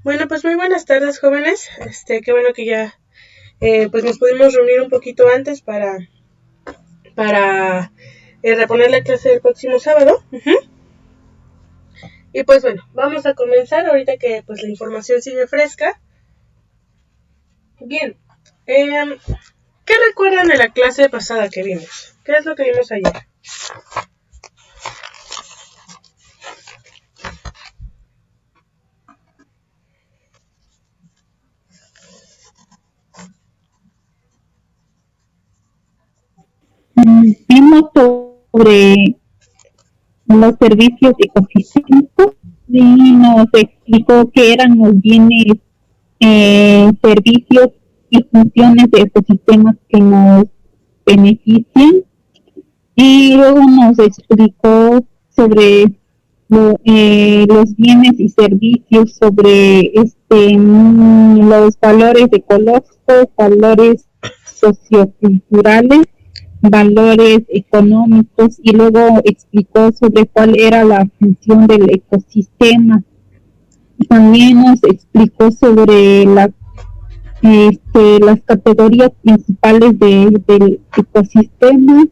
Bueno, pues muy buenas tardes, jóvenes. Qué bueno que ya pues nos pudimos reunir un poquito antes para reponer la clase del próximo sábado. Y pues bueno, vamos a comenzar ahorita que pues la información sigue fresca. Bien, ¿qué recuerdan de la clase pasada que vimos? ¿Qué es lo que vimos ayer? Vimos sobre los servicios ecosistémicos y nos explicó qué eran los bienes, servicios y funciones de ecosistemas que nos benefician, y luego nos explicó sobre los bienes y servicios, sobre los valores ecológicos, valores socioculturales, valores económicos, y luego explicó sobre cuál era la función del ecosistema. También nos explicó sobre las categorías principales del ecosistema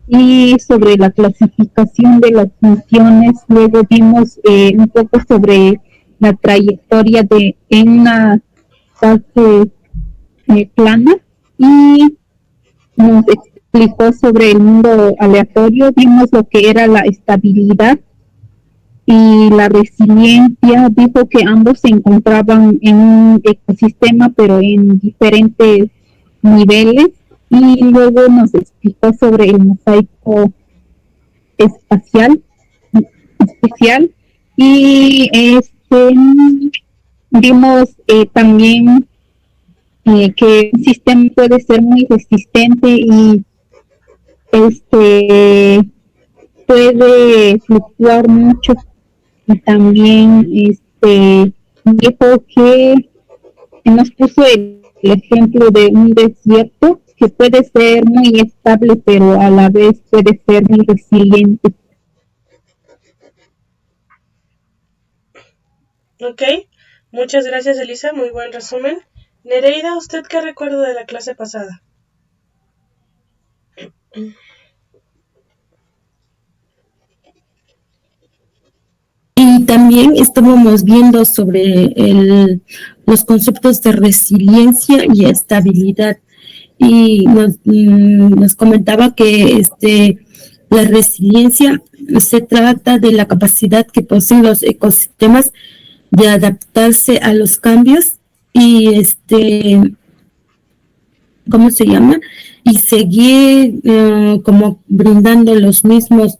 y sobre la clasificación de las funciones. Luego vimos un poco sobre la trayectoria en una fase plana, y nos explicó sobre el mundo aleatorio. Vimos lo que era la estabilidad y la resiliencia. Dijo que ambos se encontraban en un ecosistema, pero en diferentes niveles. Y luego nos explicó sobre el mosaico espacial especial. Y vimos también que un sistema puede ser muy resistente y puede fluctuar mucho. Y también dijo que nos puso el ejemplo de un desierto que puede ser muy estable, pero a la vez puede ser muy resiliente. Ok, muchas gracias, Elisa, muy buen resumen. Nereida, ¿usted qué recuerda de la clase pasada? Y también estábamos viendo sobre los conceptos de resiliencia y estabilidad. Y nos comentaba que la resiliencia se trata de la capacidad que poseen los ecosistemas de adaptarse a los cambios y ¿cómo se llama? Y seguir como brindando los mismos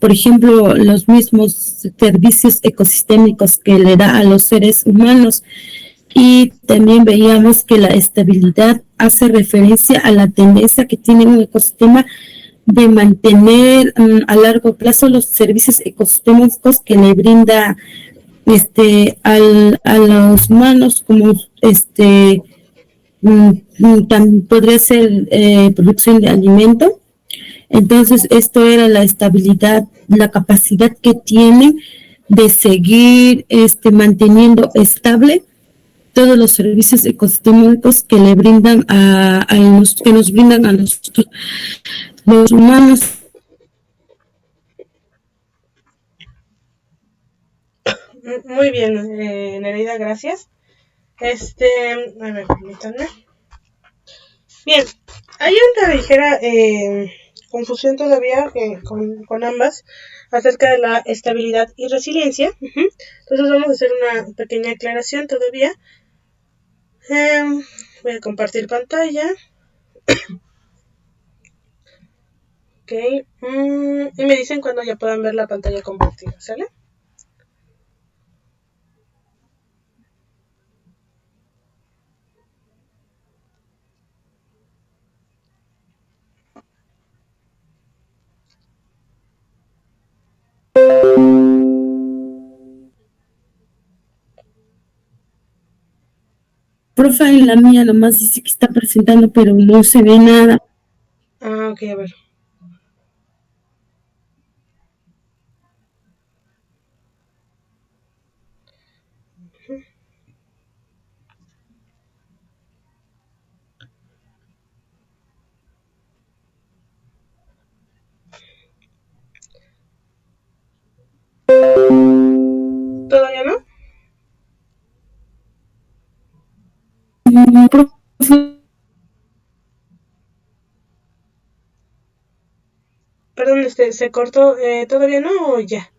por ejemplo, los mismos servicios ecosistémicos que le da a los seres humanos. Y también veíamos que la estabilidad hace referencia a la tendencia que tiene un ecosistema de mantener a largo plazo los servicios ecosistémicos que le brinda a los humanos, como también podría ser producción de alimento. Entonces, esto era la estabilidad, la capacidad que tiene de seguir manteniendo estable todos los servicios ecosistémicos que le brindan que nos brindan a nosotros, los humanos. Muy bien, Nereida, gracias. A ver, permítanme. Bien, hay una ligera confusión todavía con ambas acerca de la estabilidad y resiliencia. Entonces vamos a hacer una pequeña aclaración todavía. Voy a compartir pantalla. Ok. Y me dicen cuando ya puedan ver la pantalla compartida, ¿sale? Profe, en la mía nomás dice que está presentando, pero no se ve nada. Ah, ok, a ver. ¿Todavía no? Perdón, se cortó. ¿Todavía no o ya?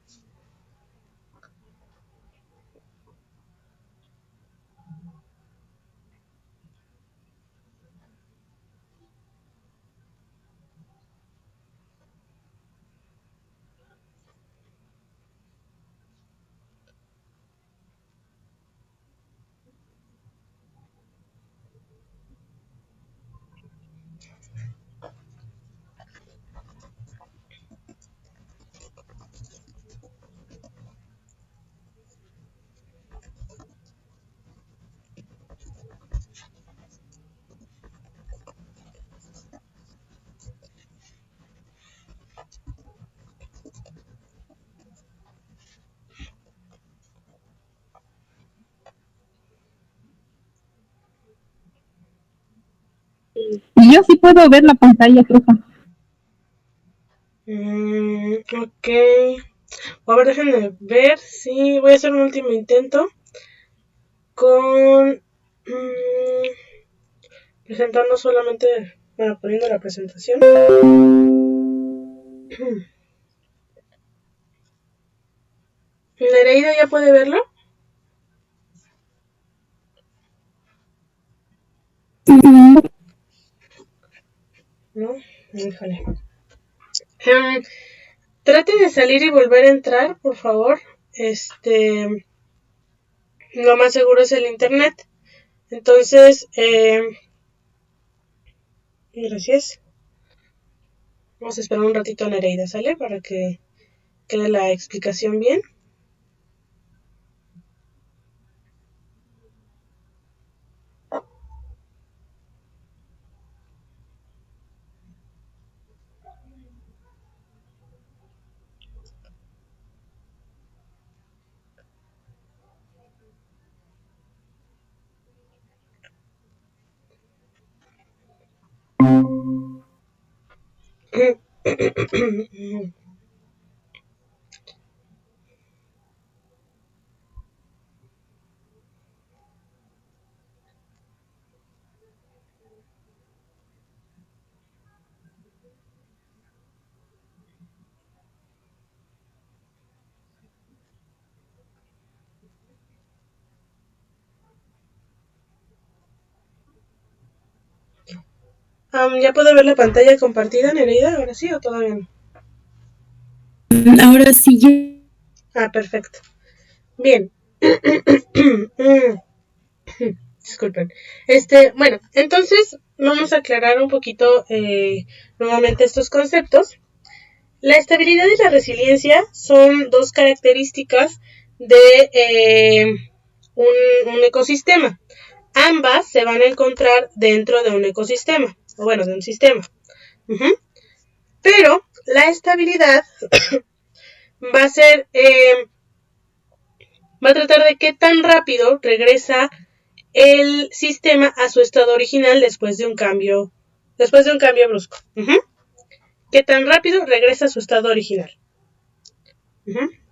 Y yo sí puedo ver la pantalla, profa. Ok. A ver, déjenme ver si voy a hacer un último intento con presentando solamente, bueno, poniendo la presentación. ¿Nereida ya puede verlo? No, híjole. Trate de salir y volver a entrar, por favor. Lo más seguro es el internet. Entonces, gracias. Vamos a esperar un ratito a Nereida, ¿sale? Para que quede la explicación bien. ¿Ya puedo ver la pantalla compartida, Nereida? ¿Ahora sí o todavía no? Ahora sí. Perfecto. Bien. Disculpen. Bueno, entonces vamos a aclarar un poquito nuevamente estos conceptos. La estabilidad y la resiliencia son dos características de un ecosistema. Ambas se van a encontrar dentro de un ecosistema, o bueno, de un sistema. Pero la estabilidad va a ser, va a tratar de qué tan rápido regresa el sistema a su estado original después de un cambio brusco. ¿Qué tan rápido regresa a su estado original?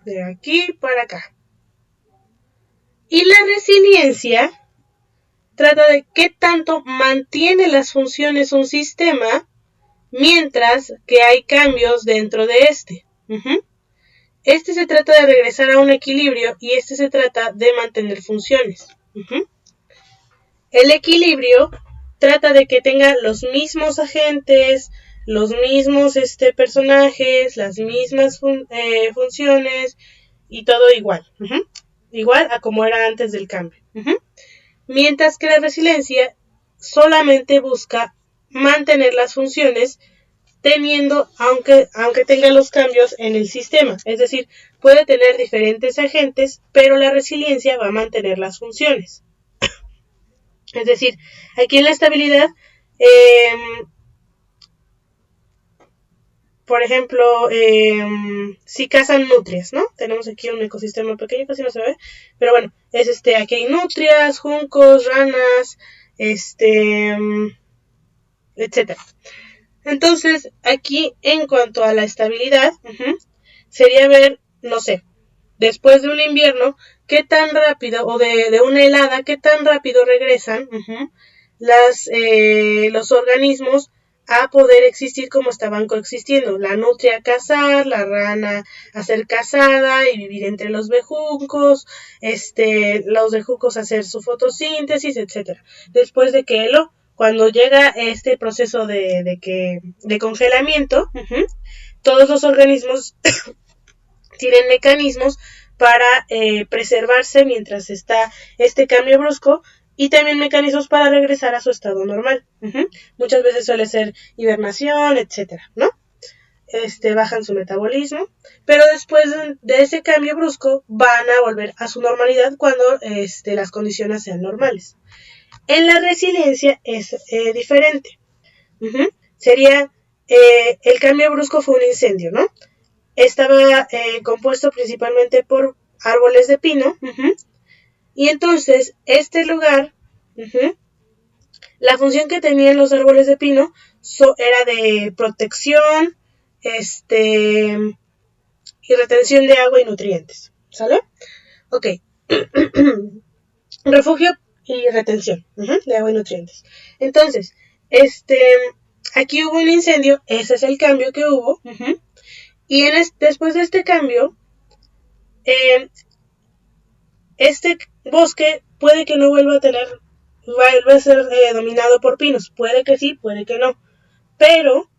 De aquí para acá. Y la resiliencia trata de qué tanto mantiene las funciones un sistema mientras que hay cambios dentro de este. Este se trata de regresar a un equilibrio y este se trata de mantener funciones. El equilibrio trata de que tenga los mismos agentes, los mismos personajes, las mismas funciones y todo igual. Igual a como era antes del cambio. Mientras que la resiliencia solamente busca mantener las funciones teniendo, aunque tenga los cambios en el sistema. Es decir, puede tener diferentes agentes, pero la resiliencia va a mantener las funciones. Es decir, aquí en la estabilidad por ejemplo, si cazan nutrias, ¿no? Tenemos aquí un ecosistema pequeño, casi no se ve, pero bueno, es aquí hay nutrias, juncos, ranas, etcétera. Entonces, aquí en cuanto a la estabilidad, sería ver, no sé, después de un invierno, qué tan rápido, o de una helada, qué tan rápido regresan los organismos a poder existir como estaban coexistiendo. La nutria a cazar, la rana a ser cazada y vivir entre los bejucos, los bejucos a hacer su fotosíntesis, etcétera. Después de que cuando llega este proceso de congelamiento, todos los organismos tienen mecanismos para preservarse mientras está este cambio brusco y también mecanismos para regresar a su estado normal. Muchas veces suele ser hibernación, etcétera, ¿no? Bajan su metabolismo, pero después de ese cambio brusco van a volver a su normalidad cuando las condiciones sean normales. En la resiliencia es diferente. Sería, el cambio brusco fue un incendio, ¿no? Estaba compuesto principalmente por árboles de pino, y entonces este lugar, la función que tenían los árboles de pino era de protección, y retención de agua y nutrientes, ¿sale? Ok. Refugio y retención de agua y nutrientes. Entonces, aquí hubo un incendio, ese es el cambio que hubo, y después de este cambio, este bosque puede que no vuelva a ser dominado por pinos, puede que sí, puede que no, pero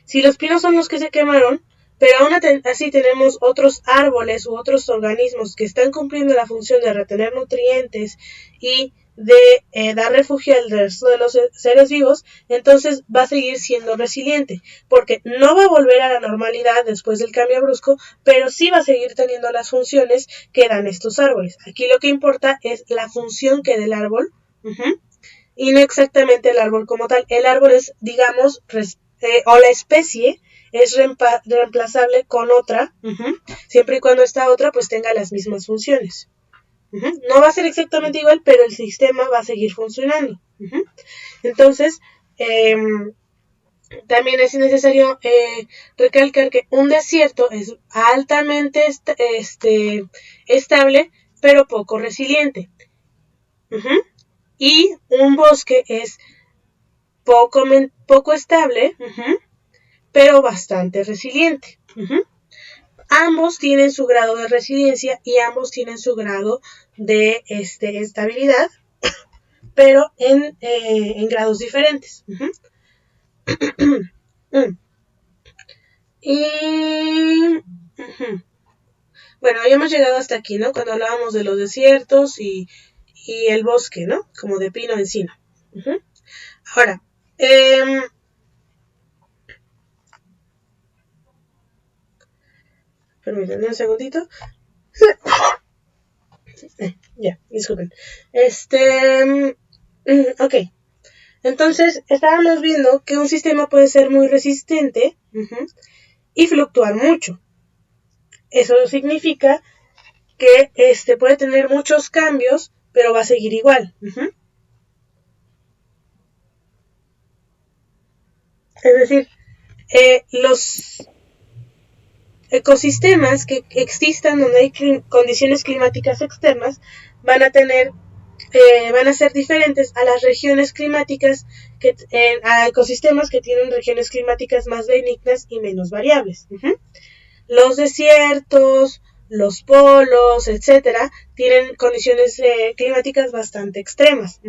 si los pinos son los que se quemaron, pero aún así tenemos otros árboles u otros organismos que están cumpliendo la función de retener nutrientes y de dar refugio al resto de los seres vivos, entonces va a seguir siendo resiliente, porque no va a volver a la normalidad después del cambio brusco, pero sí va a seguir teniendo las funciones que dan estos árboles. Aquí lo que importa es la función que da el árbol, y no exactamente el árbol como tal. El árbol es, digamos, o la especie es reemplazable con otra, siempre y cuando esta otra pues tenga las mismas funciones. No va a ser exactamente igual, pero el sistema va a seguir funcionando. Entonces, también es necesario recalcar que un desierto es altamente estable, pero poco resiliente. Y un bosque es poco estable, pero bastante resiliente. Ambos tienen su grado de resiliencia y ambos tienen su grado de estabilidad, pero en grados diferentes. Y bueno, habíamos llegado hasta aquí, ¿no? Cuando hablábamos de los desiertos y el bosque, ¿no? Como de pino encino. Ahora, permítanme un segundito. Ya, disculpen. Ok. Entonces, estábamos viendo que un sistema puede ser muy resistente y fluctuar mucho. Eso significa que puede tener muchos cambios, pero va a seguir igual. Es decir, los ecosistemas que existan donde hay condiciones climáticas externas van a ser diferentes a las regiones climáticas, a ecosistemas que tienen regiones climáticas más benignas y menos variables. Los desiertos, los polos, etcétera, tienen condiciones climáticas bastante extremas.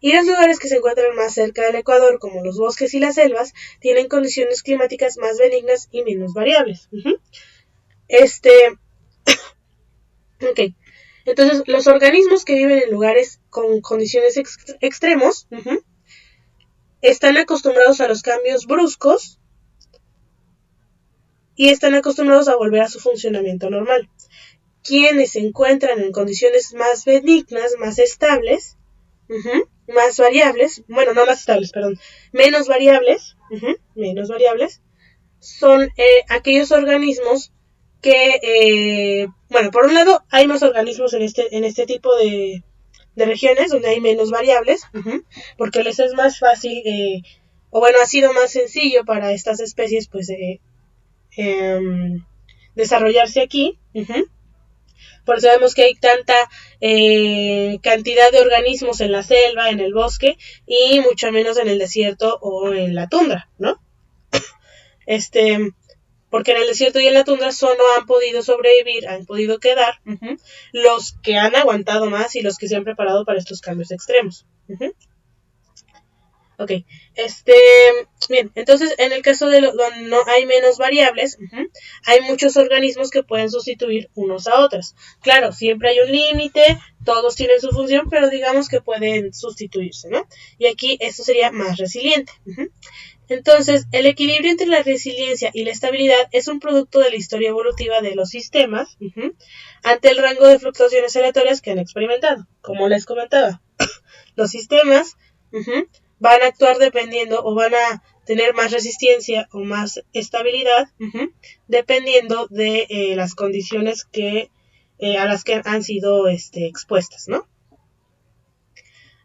Y los lugares que se encuentran más cerca del Ecuador, como los bosques y las selvas, tienen condiciones climáticas más benignas y menos variables. Ok. Entonces, los organismos que viven en lugares con condiciones extremos están acostumbrados a los cambios bruscos y están acostumbrados a volver a su funcionamiento normal. Quienes se encuentran en condiciones más benignas, más estables, más variables, bueno, no más estables, perdón, menos variables, son aquellos organismos que, bueno, por un lado hay más organismos en este tipo de regiones donde hay menos variables, porque les es más fácil, o bueno, ha sido más sencillo para estas especies, pues, desarrollarse aquí. Por eso vemos que hay tanta cantidad de organismos en la selva, en el bosque, y mucho menos en el desierto o en la tundra, ¿no? Porque en el desierto y en la tundra solo han podido sobrevivir, han podido quedar los que han aguantado más y los que se han preparado para estos cambios extremos. Ok, bien, entonces en el caso de donde no hay menos variables, hay muchos organismos que pueden sustituir unos a otros. Claro, siempre hay un límite, todos tienen su función, pero digamos que pueden sustituirse, ¿no? Y aquí esto sería más resiliente. Entonces, el equilibrio entre la resiliencia y la estabilidad es un producto de la historia evolutiva de los sistemas ante el rango de fluctuaciones aleatorias que han experimentado. Como les comentaba, los sistemas van a actuar dependiendo o van a tener más resistencia o más estabilidad dependiendo de las condiciones a las que han sido expuestas, ¿no?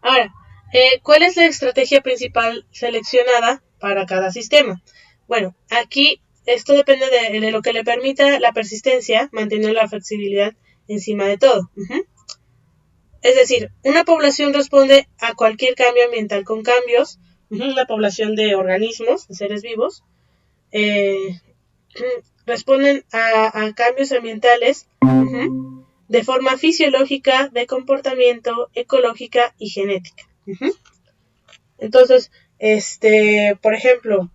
Ahora, ¿cuál es la estrategia principal seleccionada para cada sistema? Bueno, aquí esto depende de lo que le permita la persistencia, manteniendo la flexibilidad encima de todo. Es decir, una población responde a cualquier cambio ambiental con cambios, una población de organismos, de seres vivos, responden a cambios ambientales de forma fisiológica, de comportamiento, ecológica y genética. Entonces, por ejemplo,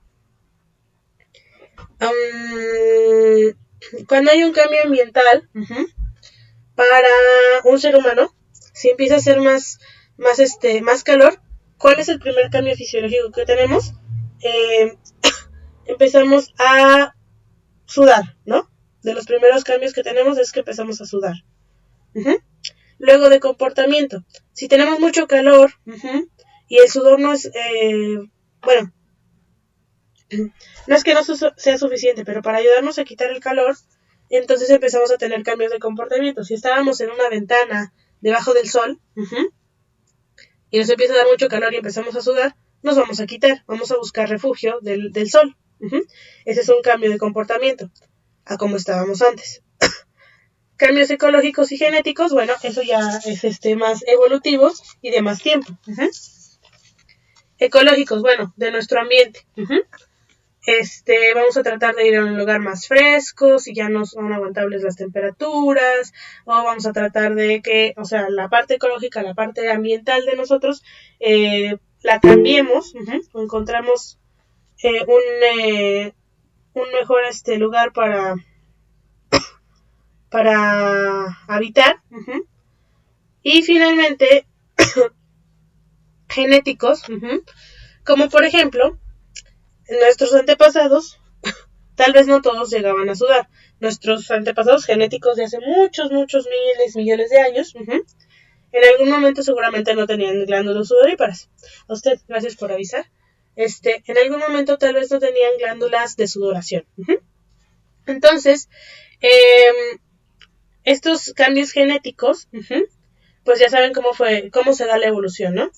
cuando hay un cambio ambiental para un ser humano, si empieza a hacer más calor, ¿cuál es el primer cambio fisiológico que tenemos? Empezamos a sudar, ¿no? De los primeros cambios que tenemos es que empezamos a sudar. Luego de comportamiento. Si tenemos mucho calor y el sudor no es, bueno, no es que no sea suficiente, pero para ayudarnos a quitar el calor, entonces empezamos a tener cambios de comportamiento. Si estábamos en una ventana debajo del sol y nos empieza a dar mucho calor y empezamos a sudar, nos vamos a quitar, vamos a buscar refugio del sol. Ese es un cambio de comportamiento a como estábamos antes. Cambios ecológicos y genéticos, bueno, eso ya es más evolutivos y de más tiempo. Ecológicos, bueno, de nuestro ambiente. Vamos a tratar de ir a un lugar más fresco, si ya no son aguantables las temperaturas, o vamos a tratar de que, o sea, la parte ecológica, la parte ambiental de nosotros, la cambiemos, o encontramos un mejor lugar para habitar. Y finalmente, genéticos, como por ejemplo, nuestros antepasados, tal vez no todos llegaban a sudar. Nuestros antepasados genéticos de hace muchos millones de años, en algún momento seguramente no tenían glándulas sudoríparas. A usted, gracias por avisar. En algún momento tal vez no tenían glándulas de sudoración. Entonces, estos cambios genéticos, pues ya saben cómo se da la evolución, ¿no?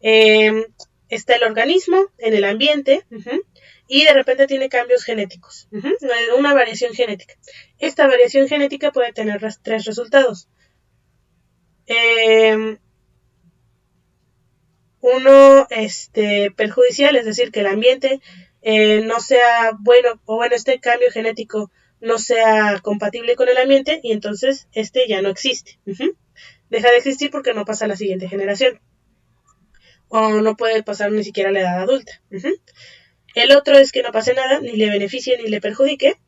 Está el organismo en el ambiente y de repente tiene cambios genéticos, una variación genética. Esta variación genética puede tener 3 resultados. Uno perjudicial, es decir, que el ambiente no sea bueno, o bueno, este cambio genético no sea compatible con el ambiente y entonces ya no existe. Deja de existir porque no pasa a la siguiente generación. O no puede pasar ni siquiera a la edad adulta. El otro es que no pase nada, ni le beneficie ni le perjudique.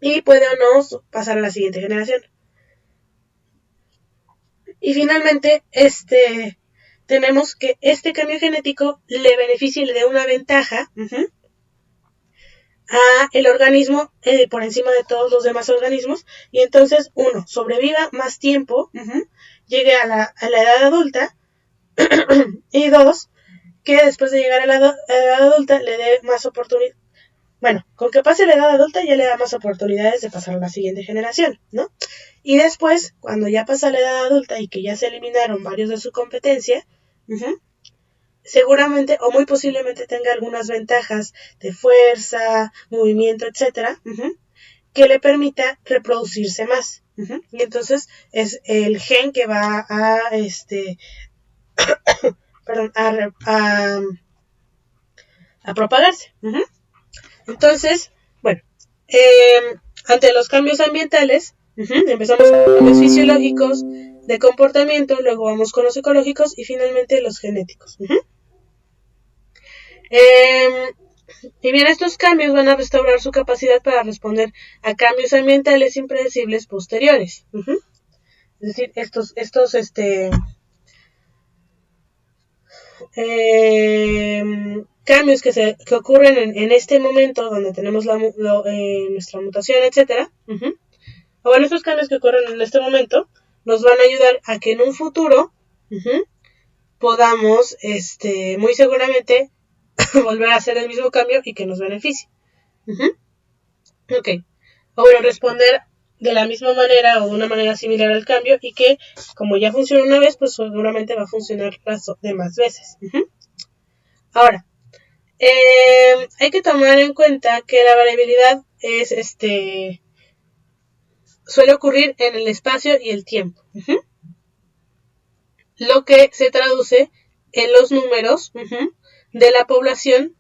Y puede o no pasar a la siguiente generación. Y finalmente, tenemos que este cambio genético le beneficie y le dé una ventaja a el organismo por encima de todos los demás organismos. Y entonces, uno, sobreviva más tiempo, llegue a la edad adulta, Y 2, que después de llegar a la edad adulta le dé más oportunidad. Bueno, con que pase la edad adulta ya le da más oportunidades de pasar a la siguiente generación, ¿no? Y después, cuando ya pasa la edad adulta y que ya se eliminaron varios de su competencia, seguramente o muy posiblemente tenga algunas ventajas de fuerza, movimiento, etcétera, que le permita reproducirse más. Y entonces es el gen que va a perdón, a propagarse. Entonces, bueno, ante los cambios ambientales, empezamos con los cambios fisiológicos de comportamiento, luego vamos con los psicológicos y finalmente los genéticos. Y bien, estos cambios van a restaurar su capacidad para responder a cambios ambientales impredecibles posteriores. Es decir, estos cambios que ocurren en este momento donde tenemos nuestra mutación, etcétera, o bueno, estos cambios que ocurren en este momento nos van a ayudar a que en un futuro podamos muy seguramente volver a hacer el mismo cambio y que nos beneficie. Ok. O bueno, responder de la misma manera o de una manera similar al cambio y que como ya funciona una vez, pues seguramente va a funcionar las demás veces. Ahora, hay que tomar en cuenta que la variabilidad es suele ocurrir en el espacio y el tiempo, lo que se traduce en los números de la población,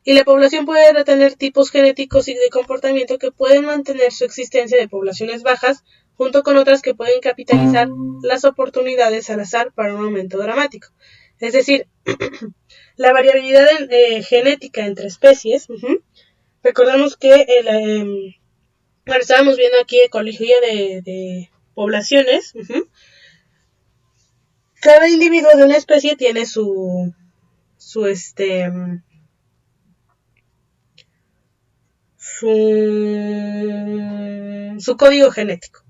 y la población puede retener tipos genéticos y de comportamiento que pueden mantener su existencia de poblaciones bajas junto con otras que pueden capitalizar las oportunidades al azar para un aumento dramático. Es decir, la variabilidad genética entre especies, recordemos que estábamos viendo aquí ecología de poblaciones. Cada individuo de una especie tiene su código genético.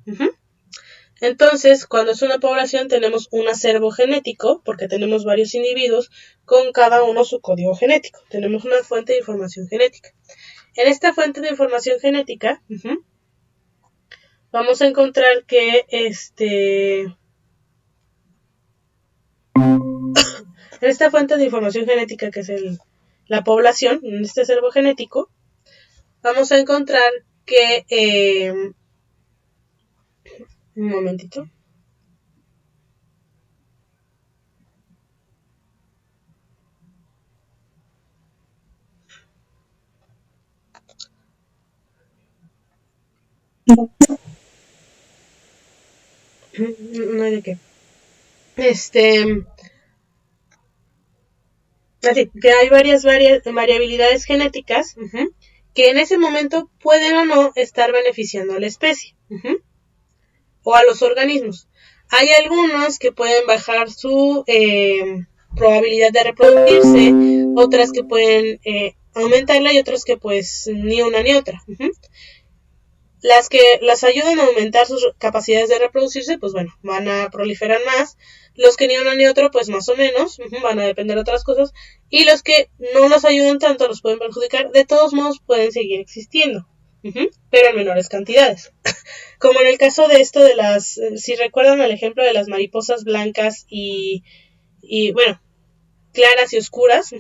Entonces, cuando es una población tenemos un acervo genético, porque tenemos varios individuos con cada uno su código genético. Tenemos una fuente de información genética. En esta fuente de información genética, vamos a encontrar que en esta fuente de información genética que es la población, en este acervo genético, vamos a encontrar que un momentito. No hay de qué. Así que hay varias variabilidades genéticas que en ese momento pueden o no estar beneficiando a la especie o a los organismos. Hay algunos que pueden bajar su probabilidad de reproducirse, otras que pueden aumentarla y otras que pues ni una ni otra. Las que las ayudan a aumentar sus capacidades de reproducirse, pues bueno, van a proliferar más. Los que ni uno ni otro, pues más o menos, van a depender de otras cosas. Y los que no los ayudan tanto, los pueden perjudicar. De todos modos, pueden seguir existiendo, pero en menores cantidades. Como en el caso de esto de las, si recuerdan el ejemplo de las mariposas blancas y bueno, claras y oscuras,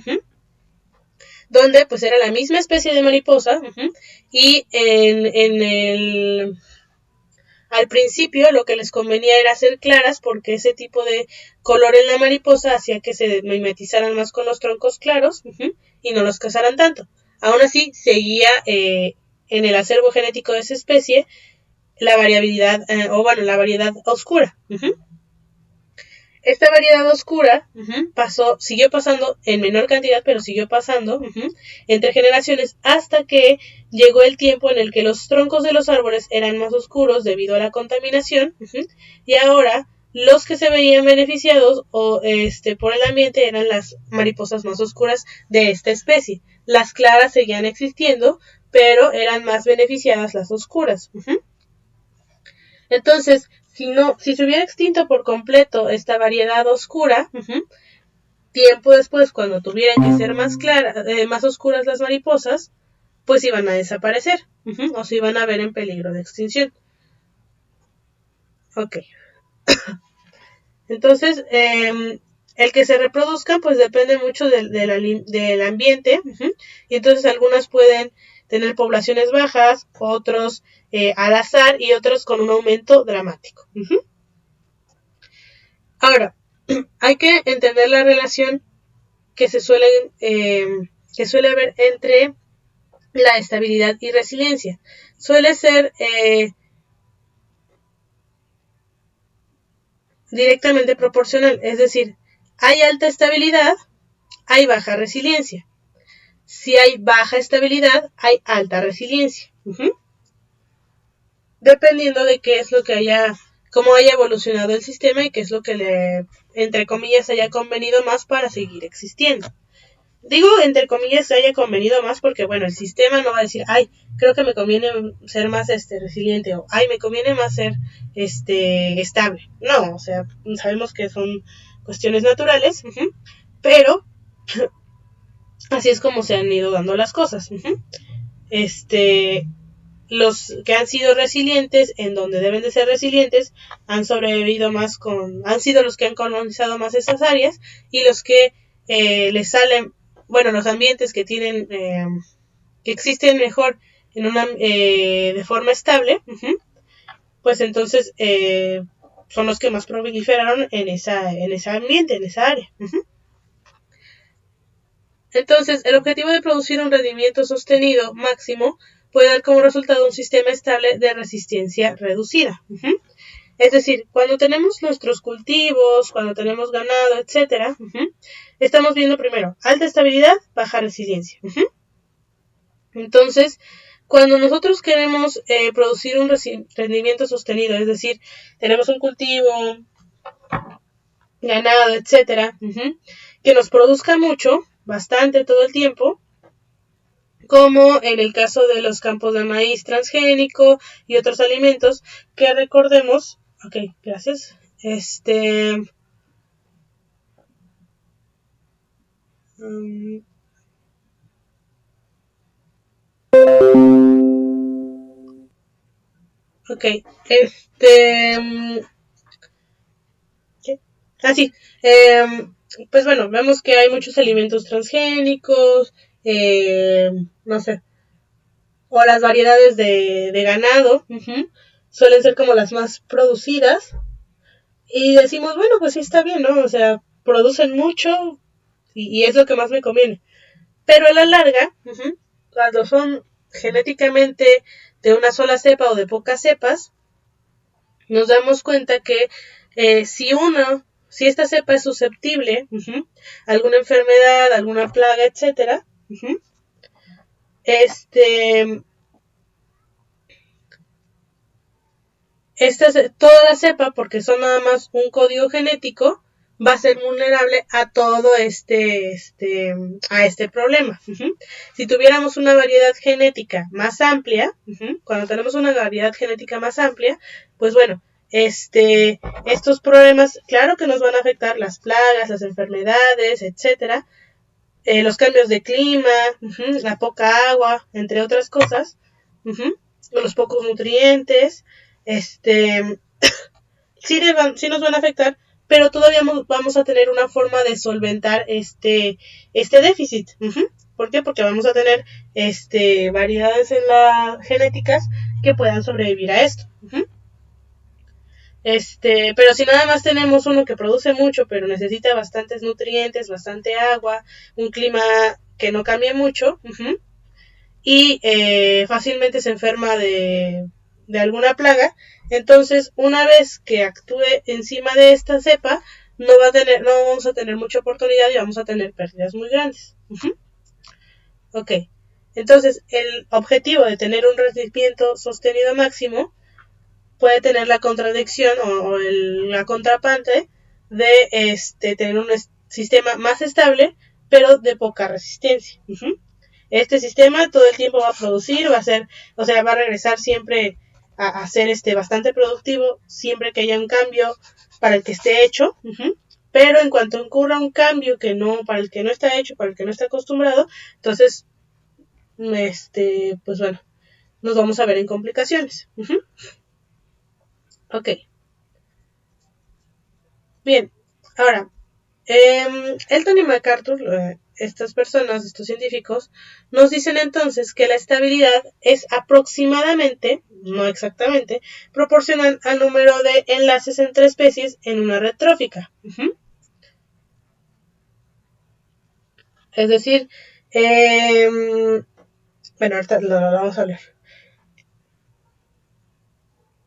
donde pues era la misma especie de mariposa, y al principio lo que les convenía era hacer claras porque ese tipo de color en la mariposa hacía que se mimetizaran más con los troncos claros y no los cazaran tanto. Aún así seguía en el acervo genético de esa especie la variabilidad la variedad oscura. Esta variedad oscura siguió pasando en menor cantidad, pero siguió pasando entre generaciones hasta que llegó el tiempo en el que los troncos de los árboles eran más oscuros debido a la contaminación y ahora los que se veían beneficiados por el ambiente eran las mariposas más oscuras de esta especie. Las claras seguían existiendo, pero eran más beneficiadas las oscuras. Entonces, Si se hubiera extinto por completo esta variedad oscura, tiempo después, cuando tuvieran que ser más oscuras las mariposas, pues iban a desaparecer, o se iban a ver en peligro de extinción. Ok. Entonces, el que se reproduzcan, pues depende mucho del ambiente, y entonces algunas pueden tener poblaciones bajas, otros al azar y otros con un aumento dramático. Ahora, hay que entender la relación que suele haber entre la estabilidad y resiliencia. Suele ser directamente proporcional, es decir, hay alta estabilidad, hay baja resiliencia. Si hay baja estabilidad, hay alta resiliencia. Dependiendo de qué es lo que cómo haya evolucionado el sistema y qué es lo que le, entre comillas, haya convenido más para seguir existiendo. Digo, entre comillas, haya convenido más porque, bueno, el sistema no va a decir, ay, creo que me conviene ser más resiliente, o ay, me conviene más ser estable. No, o sea, sabemos que son cuestiones naturales, pero así es como se han ido dando las cosas. Los que han sido resilientes, en donde deben de ser resilientes, han sobrevivido más han sido los que han colonizado más esas áreas, y los que les salen, bueno, los ambientes que tienen, que existen mejor de forma estable, pues entonces son los que más proliferaron en ese ambiente, en esa área. Entonces, el objetivo de producir un rendimiento sostenido máximo puede dar como resultado un sistema estable de resistencia reducida. Es decir, cuando tenemos nuestros cultivos, cuando tenemos ganado, etcétera, estamos viendo primero alta estabilidad, baja resiliencia. Entonces, cuando nosotros queremos producir un rendimiento sostenido, es decir, tenemos un cultivo, ganado, etcétera, que nos produzca mucho, bastante todo el tiempo, como en el caso de los campos de maíz transgénico y otros alimentos que recordemos, ok, gracias, ok, ¿qué? Así, pues bueno, vemos que hay muchos alimentos transgénicos, no sé, o las variedades de ganado, suelen ser como las más producidas, y decimos, bueno, pues sí está bien, ¿no? O sea, producen mucho y es lo que más me conviene. Pero a la larga, cuando son genéticamente de una sola cepa o de pocas cepas, nos damos cuenta que si esta cepa es susceptible a alguna enfermedad, alguna plaga, etcétera, toda la cepa, porque son nada más un código genético, va a ser vulnerable a todo a este problema. Si tuviéramos una variedad genética más amplia, cuando tenemos una variedad genética más amplia, pues bueno, estos problemas, claro que nos van a afectar las plagas, las enfermedades, etcétera, los cambios de clima, la poca agua, entre otras cosas, los pocos nutrientes, sí nos van a afectar, pero todavía vamos a tener una forma de solventar este déficit. ¿Por qué? Porque vamos a tener variedades en las genéticas que puedan sobrevivir a esto. Pero si nada más tenemos uno que produce mucho, pero necesita bastantes nutrientes, bastante agua, un clima que no cambie mucho, y fácilmente se enferma de alguna plaga, entonces una vez que actúe encima de esta cepa, no vamos a tener mucha oportunidad y vamos a tener pérdidas muy grandes. Ok, entonces el objetivo de tener un rendimiento sostenido máximo puede tener la contradicción o la contraparte de tener un sistema más estable, pero de poca resistencia. Este sistema todo el tiempo va a producir, va a regresar siempre a ser bastante productivo siempre que haya un cambio para el que esté hecho. Pero en cuanto ocurra un cambio para el que no está hecho, para el que no está acostumbrado, entonces, pues bueno, nos vamos a ver en complicaciones. Ok. Bien. Ahora, Elton y MacArthur, estas personas, estos científicos, nos dicen entonces que la estabilidad es aproximadamente, no exactamente, proporcional al número de enlaces entre especies en una red trófica. Es decir, bueno, ahorita lo vamos a hablar.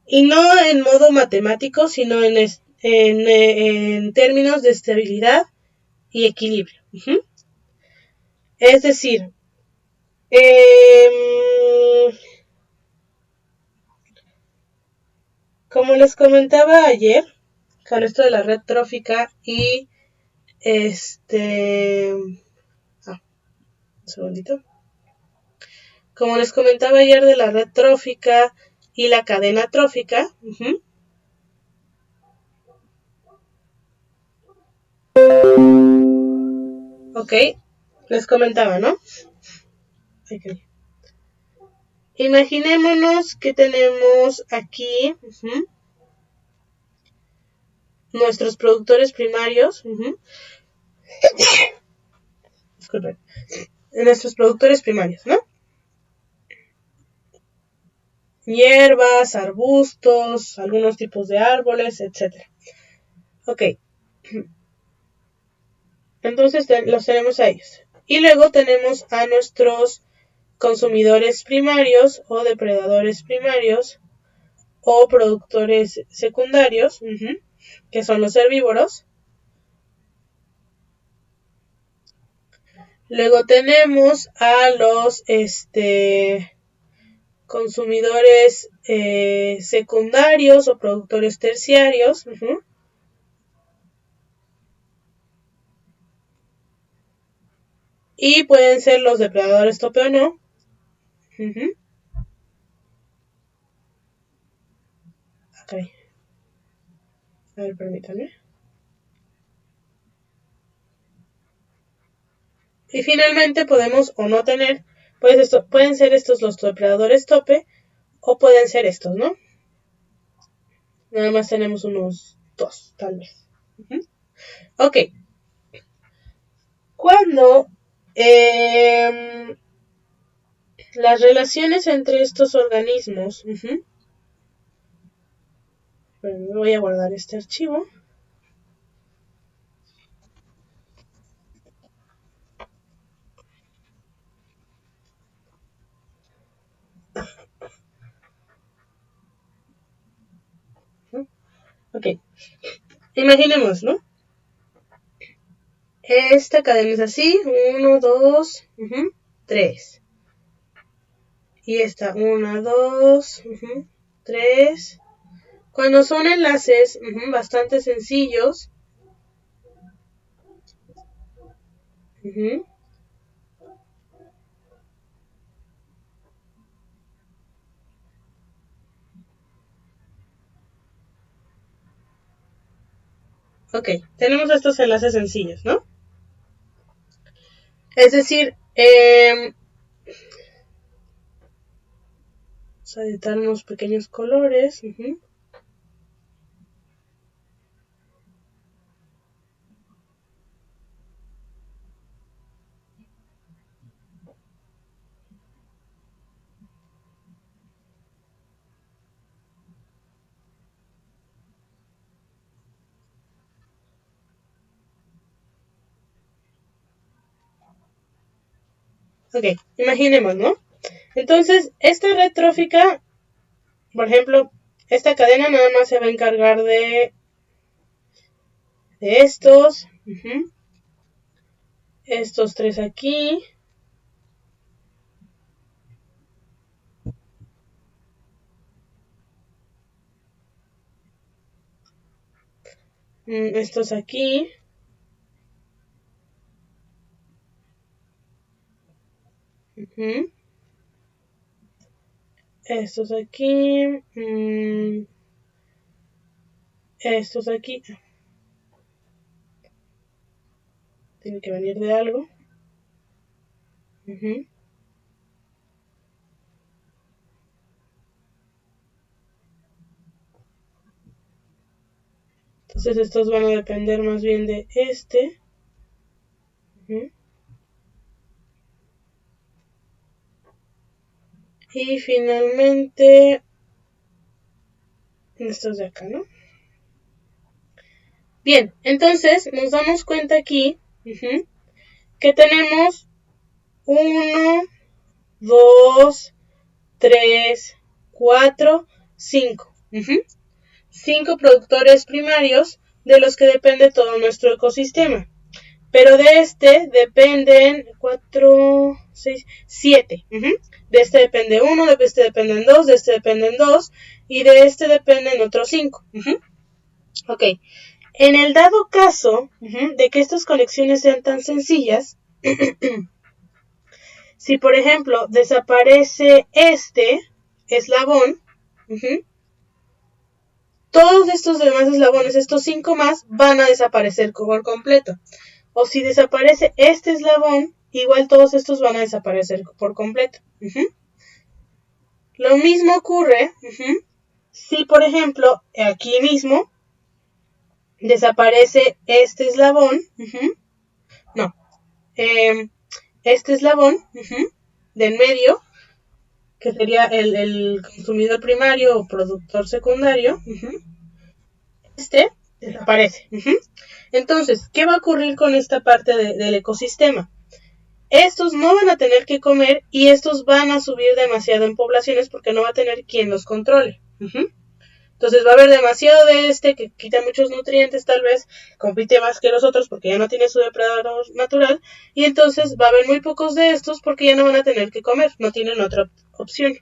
Y no en modo matemático, sino en términos de estabilidad y equilibrio. Es decir, como les comentaba ayer, con esto de la red trófica y un segundito. Como les comentaba ayer de la red trófica y la cadena trófica, ok, les comentaba, ¿no? Okay. Imaginémonos que tenemos aquí nuestros productores primarios, disculpen, nuestros productores primarios, ¿no? Hierbas, arbustos, algunos tipos de árboles, etc. Ok. Entonces los tenemos a ellos. Y luego tenemos a nuestros consumidores primarios o depredadores primarios o productores secundarios, que son los herbívoros. Luego tenemos a los consumidores secundarios o productores terciarios. Y pueden ser los depredadores tope o no. Okay. A ver, permítanme. Y finalmente podemos o no tener, pues pueden ser estos los depredadores tope o pueden ser estos, ¿no? Nada más tenemos unos 2, tal vez. Ok. Cuando las relaciones entre estos organismos, bueno, voy a guardar este archivo. Ok. Imaginemos, ¿no? Esta cadena es así, 1, 2, 3. Y esta, 1, 2, 3. Cuando son enlaces bastante sencillos, ok, tenemos estos enlaces sencillos, ¿no? Es decir, vamos a editar unos pequeños colores. Ok, imaginemos, ¿no? Entonces, esta red trófica, por ejemplo, esta cadena nada más se va a encargar de estos. Estos 3 aquí. Estos aquí. estos aquí, estos aquí. Tiene que venir de algo. Entonces estos van a depender más bien de este. Y finalmente estos de acá, ¿no? Bien, entonces nos damos cuenta aquí que tenemos 1, 2, 3, 4, 5. 5 productores primarios de los que depende todo nuestro ecosistema. Pero de este dependen 4, 6, 7. De este depende 1, de este dependen 2, de este dependen 2 y de este dependen otros 5. Ok. En el dado caso de que estas conexiones sean tan sencillas, si por ejemplo desaparece este eslabón, todos estos demás eslabones, estos 5 más, van a desaparecer por completo. O si desaparece este eslabón, igual todos estos van a desaparecer por completo. Lo mismo ocurre si, por ejemplo, aquí mismo desaparece este eslabón. Este eslabón de en medio, que sería el consumidor primario o productor secundario, este desaparece. Entonces, ¿qué va a ocurrir con esta parte del ecosistema? Estos no van a tener que comer y estos van a subir demasiado en poblaciones porque no va a tener quien los controle. Entonces va a haber demasiado de este que quita muchos nutrientes, tal vez compite más que los otros porque ya no tiene su depredador natural, y entonces va a haber muy pocos de estos porque ya no van a tener que comer, no tienen otra opción.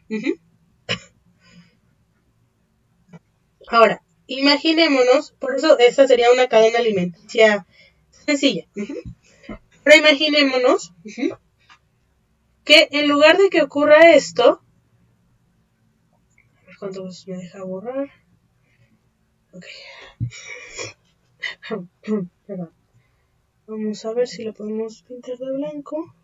Ahora, imaginémonos, por eso esta sería una cadena alimenticia sencilla. Pero imaginémonos que en lugar de que ocurra esto, a ver cuántos me deja borrar. Ok. Perdón. Vamos a ver si lo podemos pintar de blanco.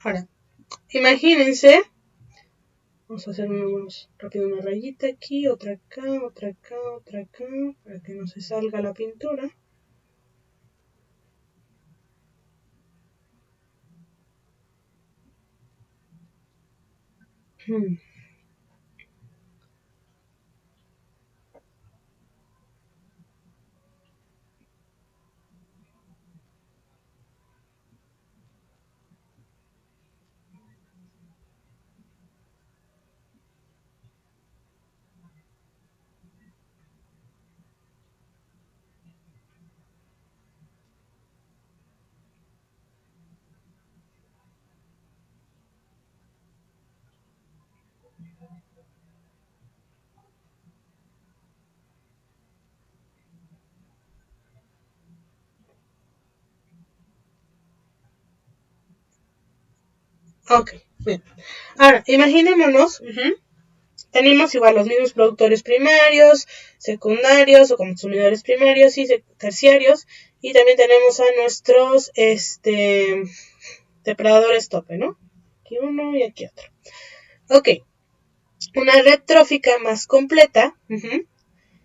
Ahora, imagínense, vamos a hacer rápido una rayita aquí, otra acá, otra acá, otra acá, para que no se salga la pintura. Ok, bien. Ahora, imaginémonos, tenemos igual los mismos productores primarios, secundarios o consumidores primarios y terciarios, y también tenemos a nuestros depredadores tope, ¿no? Aquí uno y aquí otro. Ok, una red trófica más completa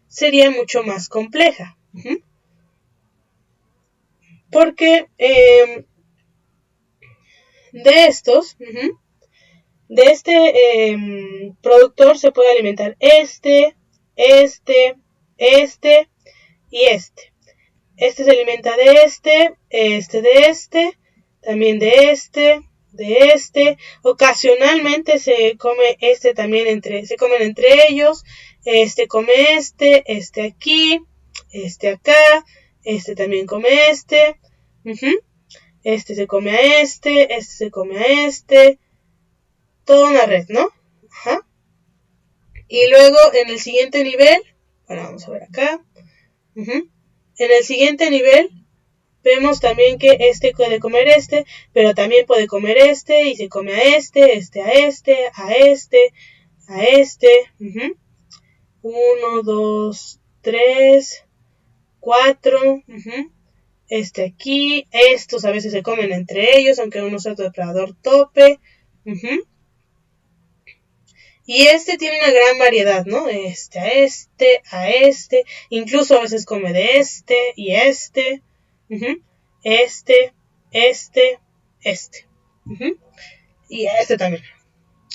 sería mucho más compleja. Porque de estos, de este productor se puede alimentar este y este. Este se alimenta de este de este, también de este. Ocasionalmente se come también se comen entre ellos. Este come este aquí. este acá, este también come este, este se come a este se come a este, toda una red, ¿no? Ajá. Y luego en el siguiente nivel, bueno, vamos a ver acá, en el siguiente nivel vemos también que este puede comer este, pero también puede comer este, y se come a este, a este, a este, a este. 1, 2, 3, 4. Este aquí. Estos a veces se comen entre ellos, aunque uno sea depredador tope. Y este tiene una gran variedad, ¿no? A este. Incluso a veces come de este y este. Este. Y este también.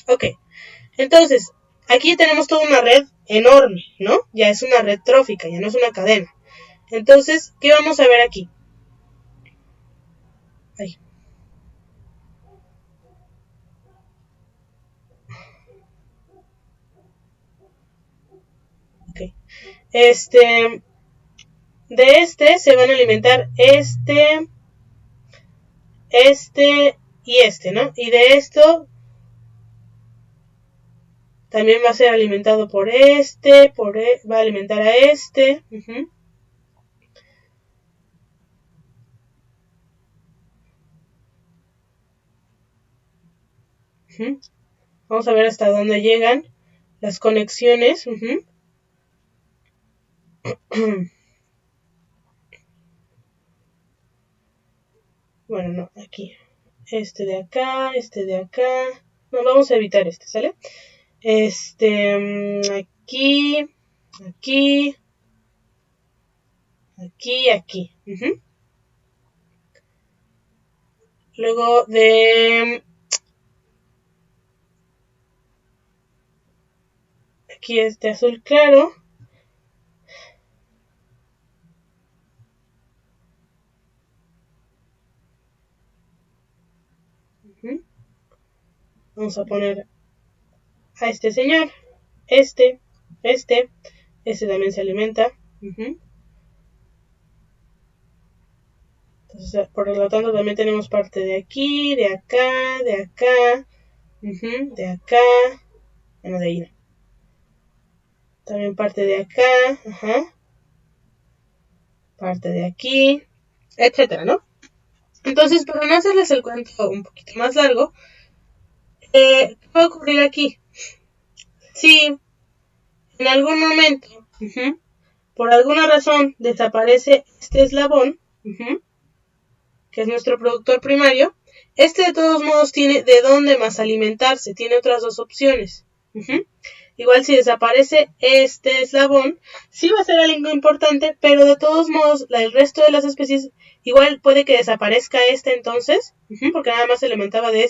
Ok. Entonces, aquí tenemos toda una red enorme, ¿no? Ya es una red trófica, ya no es una cadena. Entonces, ¿qué vamos a ver aquí? Ahí. Ok. De este se van a alimentar este y este, ¿no? Y de esto también va a ser alimentado por este, va a alimentar a este. Vamos a ver hasta dónde llegan las conexiones. Bueno, no, aquí. Este de acá. No, vamos a evitar este, ¿sale? Aquí. Luego de... Aquí este azul claro. Vamos a poner a este señor. Este también se alimenta. Entonces, por lo tanto, también tenemos parte de aquí, de acá, de acá, de acá. Bueno, de ahí no. También parte de acá, parte de aquí, etcétera, ¿no? Entonces, para no hacerles el cuento un poquito más largo, ¿qué va a ocurrir aquí? Si en algún momento, por alguna razón, desaparece este eslabón, que es nuestro productor primario, este de todos modos tiene de dónde más alimentarse, tiene otras dos opciones. Igual si desaparece este eslabón, sí va a ser algo importante, pero de todos modos el resto de las especies igual puede que desaparezca este entonces, porque nada más se alimentaba de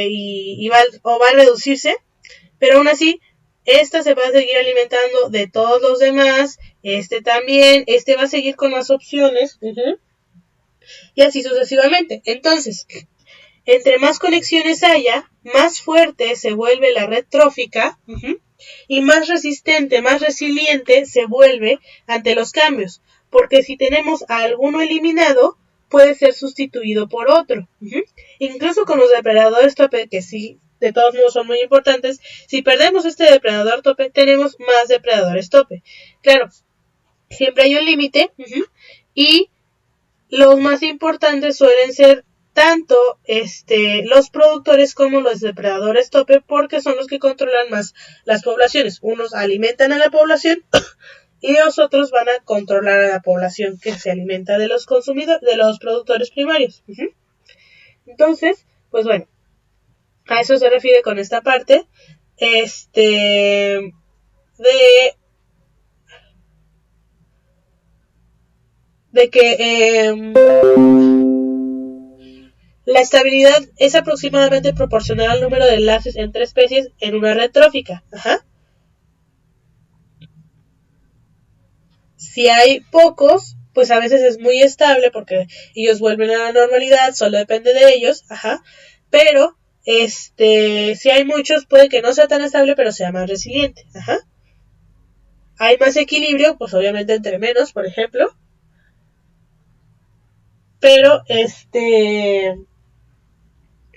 y va a reducirse, pero aún así esta se va a seguir alimentando de todos los demás, este también, este va a seguir con más opciones, y así sucesivamente. Entonces, entre más conexiones haya, más fuerte se vuelve la red trófica, y más resistente, más resiliente se vuelve ante los cambios, porque si tenemos a alguno eliminado, puede ser sustituido por otro. Incluso con los depredadores tope, que sí, de todos modos son muy importantes, si perdemos este depredador tope, tenemos más depredadores tope. Claro, siempre hay un límite, y los más importantes suelen ser tanto los productores como los depredadores tope, porque son los que controlan más las poblaciones. Unos alimentan a la población y los otros van a controlar a la población que se alimenta de los consumidores, de los productores primarios. Entonces, pues bueno, a eso se refiere con esta parte de que la estabilidad es aproximadamente proporcional al número de enlaces entre especies en una red trófica. Si hay pocos, pues a veces es muy estable porque ellos vuelven a la normalidad, solo depende de ellos, pero si hay muchos puede que no sea tan estable, pero sea más resiliente, hay más equilibrio, pues obviamente entre menos, por ejemplo. Pero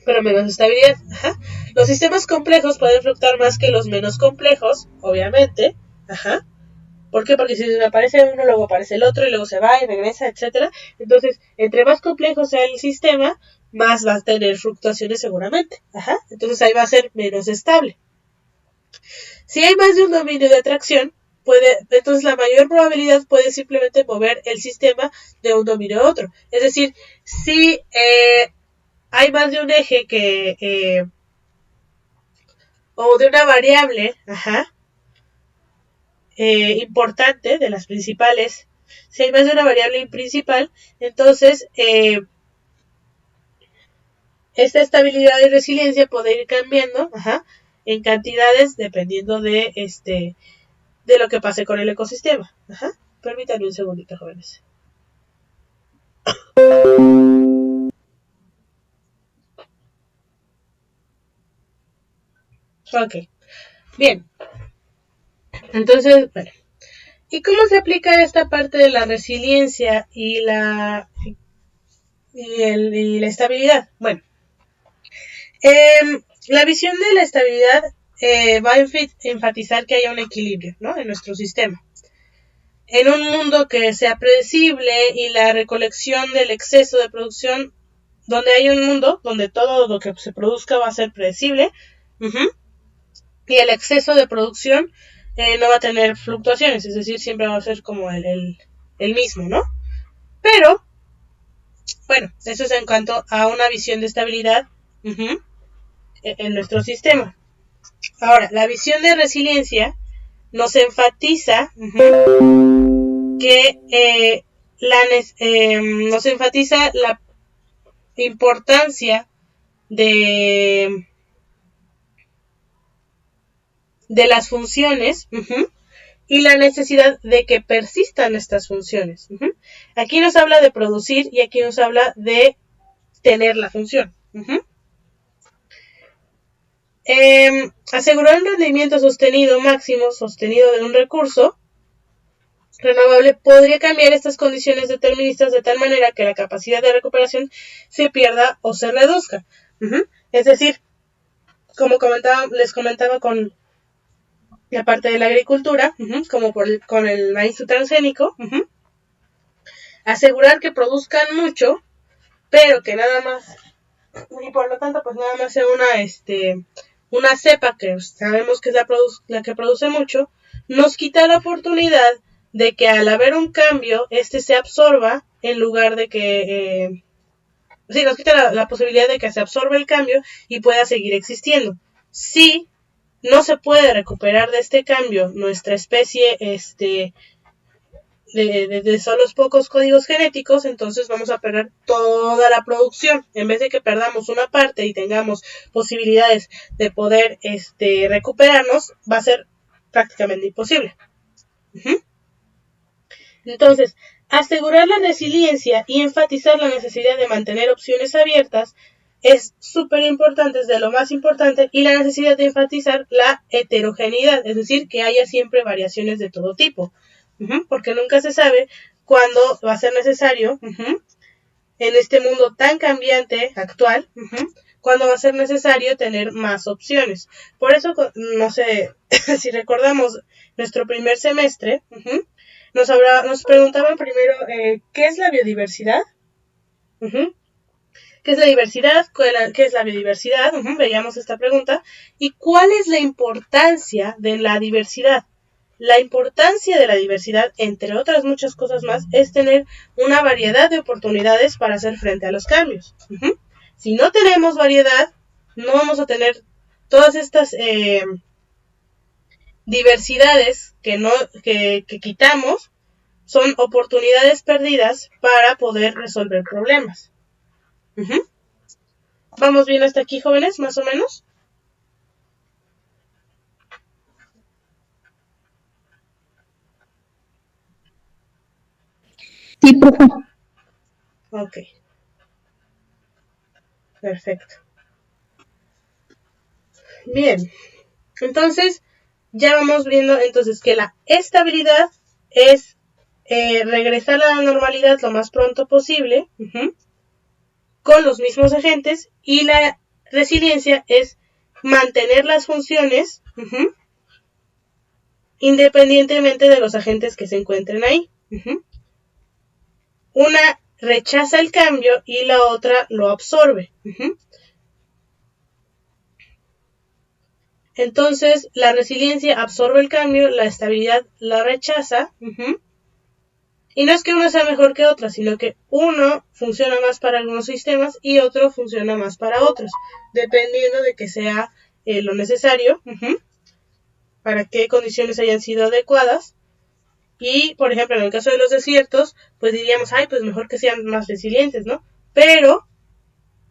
pero menos estabilidad. Ajá. Los sistemas complejos pueden fluctuar más que los menos complejos, obviamente. Ajá. ¿Por qué? Porque si aparece uno, luego aparece el otro y luego se va y regresa, etcétera. Entonces, entre más complejo sea el sistema, más va a tener fluctuaciones seguramente. Ajá. Entonces ahí va a ser menos estable. Si hay más de un dominio de atracción, entonces la mayor probabilidad puede simplemente mover el sistema de un dominio a otro. Es decir, si hay más de un eje o de una variable, ajá, importante, de las principales, si hay más de una variable principal, entonces esta estabilidad y resiliencia puede ir cambiando, ajá, en cantidades dependiendo de lo que pase con el ecosistema. Ajá. Permítanme un segundito, jóvenes. Ok, bien. Entonces, bueno. ¿Y cómo se aplica esta parte de la resiliencia y la estabilidad? Bueno, la visión de la estabilidad va a enfatizar que haya un equilibrio, ¿no?, en nuestro sistema. En un mundo que sea predecible y la recolección del exceso de producción, donde hay un mundo donde todo lo que se produzca va a ser predecible, y el exceso de producción no va a tener fluctuaciones, es decir, siempre va a ser como el mismo, ¿no? Pero, bueno, eso es en cuanto a una visión de estabilidad en nuestro sistema. Ahora, la visión de resiliencia nos enfatiza que nos enfatiza la importancia de las funciones y la necesidad de que persistan estas funciones. Aquí nos habla de producir y aquí nos habla de tener la función. Asegurar un rendimiento sostenido de un recurso renovable podría cambiar estas condiciones deterministas de tal manera que la capacidad de recuperación se pierda o se reduzca. Es decir, como les comentaba con la parte de la agricultura, como con el maíz transgénico, asegurar que produzcan mucho, pero que nada más, y por lo tanto pues nada más sea una cepa que sabemos que es la que produce mucho, nos quita la oportunidad de que al haber un cambio, se absorba en lugar de que... sí, nos quita la posibilidad de que se absorba el cambio y pueda seguir existiendo. Si no se puede recuperar de este cambio nuestra especie de solos pocos códigos genéticos, entonces vamos a perder toda la producción. En vez de que perdamos una parte y tengamos posibilidades de poder recuperarnos, va a ser prácticamente imposible. Entonces, asegurar la resiliencia y enfatizar la necesidad de mantener opciones abiertas es súper importante, es de lo más importante, y la necesidad de enfatizar la heterogeneidad, es decir, que haya siempre variaciones de todo tipo, porque nunca se sabe cuándo va a ser necesario, en este mundo tan cambiante actual, cuándo va a ser necesario tener más opciones. Por eso, no sé si recordamos nuestro primer semestre, nos preguntaban primero ¿qué es la biodiversidad? ¿Qué es la diversidad? ¿Qué es la biodiversidad? Veíamos esta pregunta. ¿Y cuál es la importancia de la diversidad? La importancia de la diversidad, entre otras muchas cosas más, es tener una variedad de oportunidades para hacer frente a los cambios. Si no tenemos variedad, no vamos a tener todas estas diversidades que quitamos. Son oportunidades perdidas para poder resolver problemas. ¿Vamos bien hasta aquí, jóvenes? ¿Más o menos? Sí, profe. Ok. Perfecto. Bien. Entonces, ya vamos viendo entonces que la estabilidad es regresar a la normalidad lo más pronto posible, con los mismos agentes, y la resiliencia es mantener las funciones independientemente de los agentes que se encuentren ahí. Una rechaza el cambio y la otra lo absorbe. Entonces, la resiliencia absorbe el cambio, la estabilidad la rechaza. Y no es que una sea mejor que otra, sino que uno funciona más para algunos sistemas y otro funciona más para otros, dependiendo de que sea lo necesario, para qué condiciones hayan sido adecuadas. Y, por ejemplo, en el caso de los desiertos, pues diríamos, ay, pues mejor que sean más resilientes, ¿no? Pero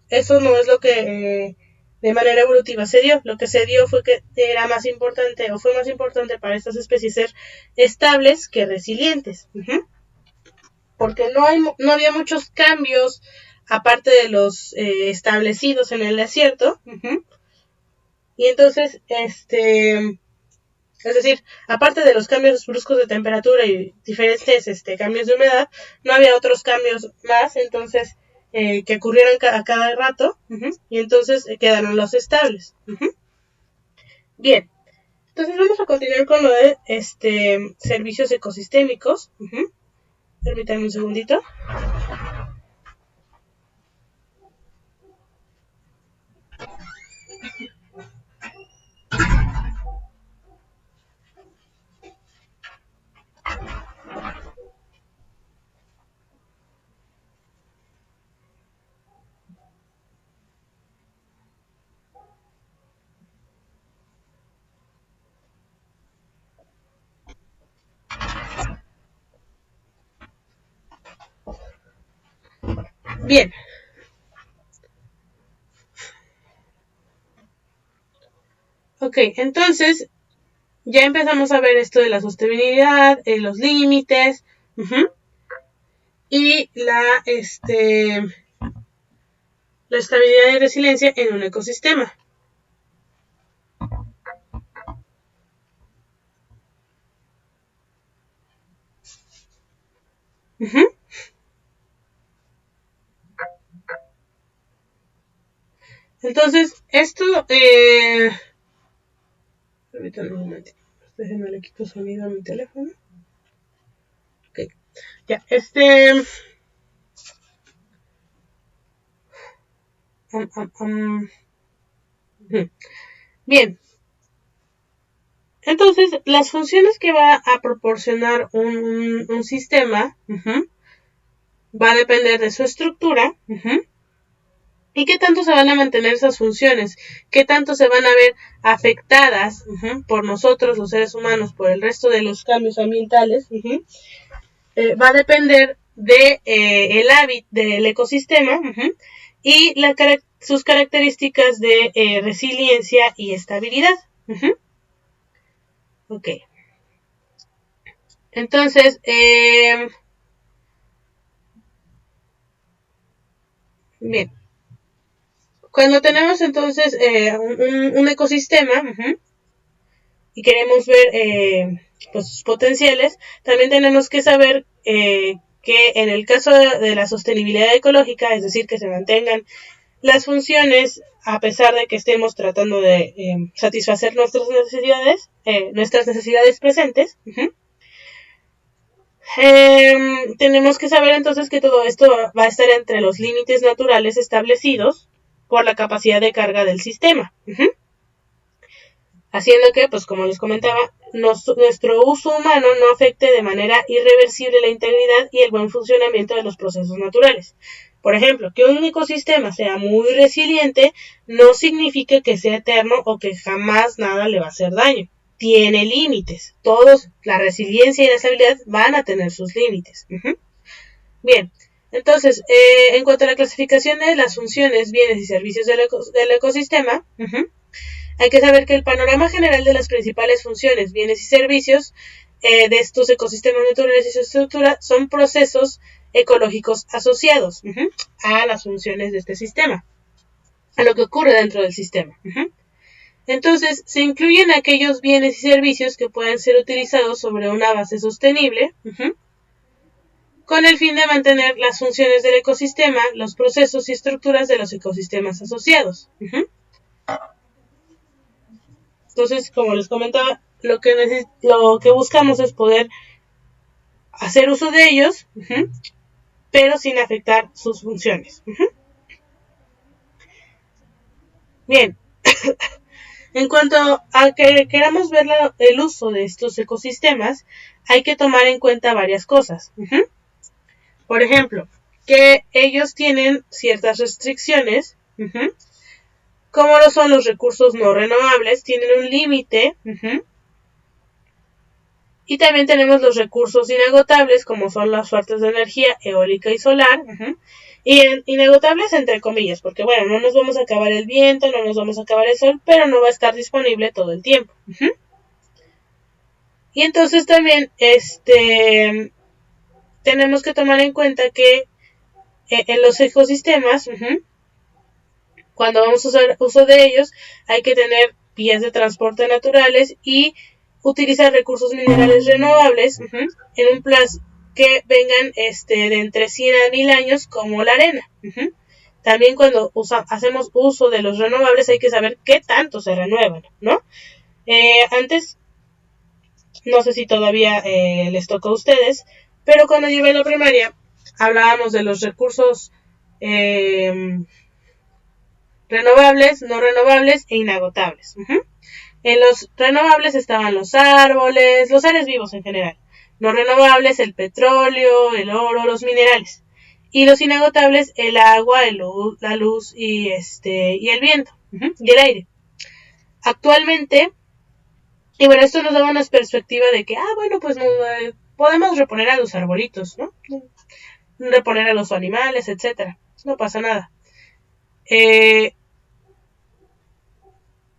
eso no es lo que de manera evolutiva se dio. Lo que se dio fue que era más importante, o fue más importante para estas especies ser estables que resilientes. Porque no había muchos cambios aparte de los establecidos en el desierto. Y entonces, es decir, aparte de los cambios bruscos de temperatura y diferentes cambios de humedad, no había otros cambios más, entonces, que ocurrieran a cada rato, y entonces quedaron los estables. Bien, entonces vamos a continuar con lo de servicios ecosistémicos. Permítanme un segundito. Bien. Ok, entonces ya empezamos a ver esto de la sostenibilidad, los límites, y la estabilidad y resiliencia en un ecosistema. Entonces, esto, permítanme un momento, déjenme le quito sonido a mi teléfono. Ok, ya, bien. Entonces, las funciones que va a proporcionar un sistema va a depender de su estructura, y qué tanto se van a mantener esas funciones, qué tanto se van a ver afectadas por nosotros, los seres humanos, por el resto de los cambios ambientales. Va a depender de el hábito del ecosistema y sus características de resiliencia y estabilidad. Ok. Entonces, bien. Cuando tenemos entonces un ecosistema y queremos ver pues sus potenciales, también tenemos que saber que en el caso de la sostenibilidad ecológica, es decir, que se mantengan las funciones a pesar de que estemos tratando de satisfacer nuestras necesidades presentes, tenemos que saber entonces que todo esto va a estar entre los límites naturales establecidos por la capacidad de carga del sistema. Haciendo que, pues como les comentaba, nuestro uso humano no afecte de manera irreversible la integridad y el buen funcionamiento de los procesos naturales. Por ejemplo, que un ecosistema sea muy resiliente no significa que sea eterno o que jamás nada le va a hacer daño. Tiene límites. La resiliencia y la estabilidad van a tener sus límites. Bien, entonces, en cuanto a la clasificación de las funciones, bienes y servicios del ecosistema, hay que saber que el panorama general de las principales funciones, bienes y servicios de estos ecosistemas naturales y su estructura son procesos ecológicos asociados a las funciones de este sistema, a lo que ocurre dentro del sistema. Entonces, se incluyen aquellos bienes y servicios que pueden ser utilizados sobre una base sostenible, con el fin de mantener las funciones del ecosistema, los procesos y estructuras de los ecosistemas asociados. Entonces, como les comentaba, lo que buscamos es poder hacer uso de ellos, pero sin afectar sus funciones. Bien, en cuanto a que queramos ver el uso de estos ecosistemas, hay que tomar en cuenta varias cosas. Por ejemplo, que ellos tienen ciertas restricciones, como lo son los recursos no renovables, tienen un límite, y también tenemos los recursos inagotables, como son las fuentes de energía eólica y solar, y inagotables entre comillas, porque bueno, no nos vamos a acabar el viento, no nos vamos a acabar el sol, pero no va a estar disponible todo el tiempo. Y entonces también tenemos que tomar en cuenta que en los ecosistemas, cuando vamos a hacer uso de ellos, hay que tener vías de transporte naturales y utilizar recursos minerales renovables en un plazo que vengan de entre 100 a 1000 años, como la arena. También cuando hacemos uso de los renovables hay que saber qué tanto se renuevan, ¿no? Antes, no sé si todavía les toca a ustedes, pero cuando yo iba en la primaria hablábamos de los recursos renovables, no renovables e inagotables. En los renovables estaban los árboles, los seres vivos en general. Los renovables, el petróleo, el oro, los minerales. Y los inagotables, el agua, la luz y el viento, y el aire. Actualmente, y bueno, esto nos da una perspectiva de que, bueno, pues podemos reponer a los arbolitos, ¿no? Reponer a los animales, etcétera. No pasa nada.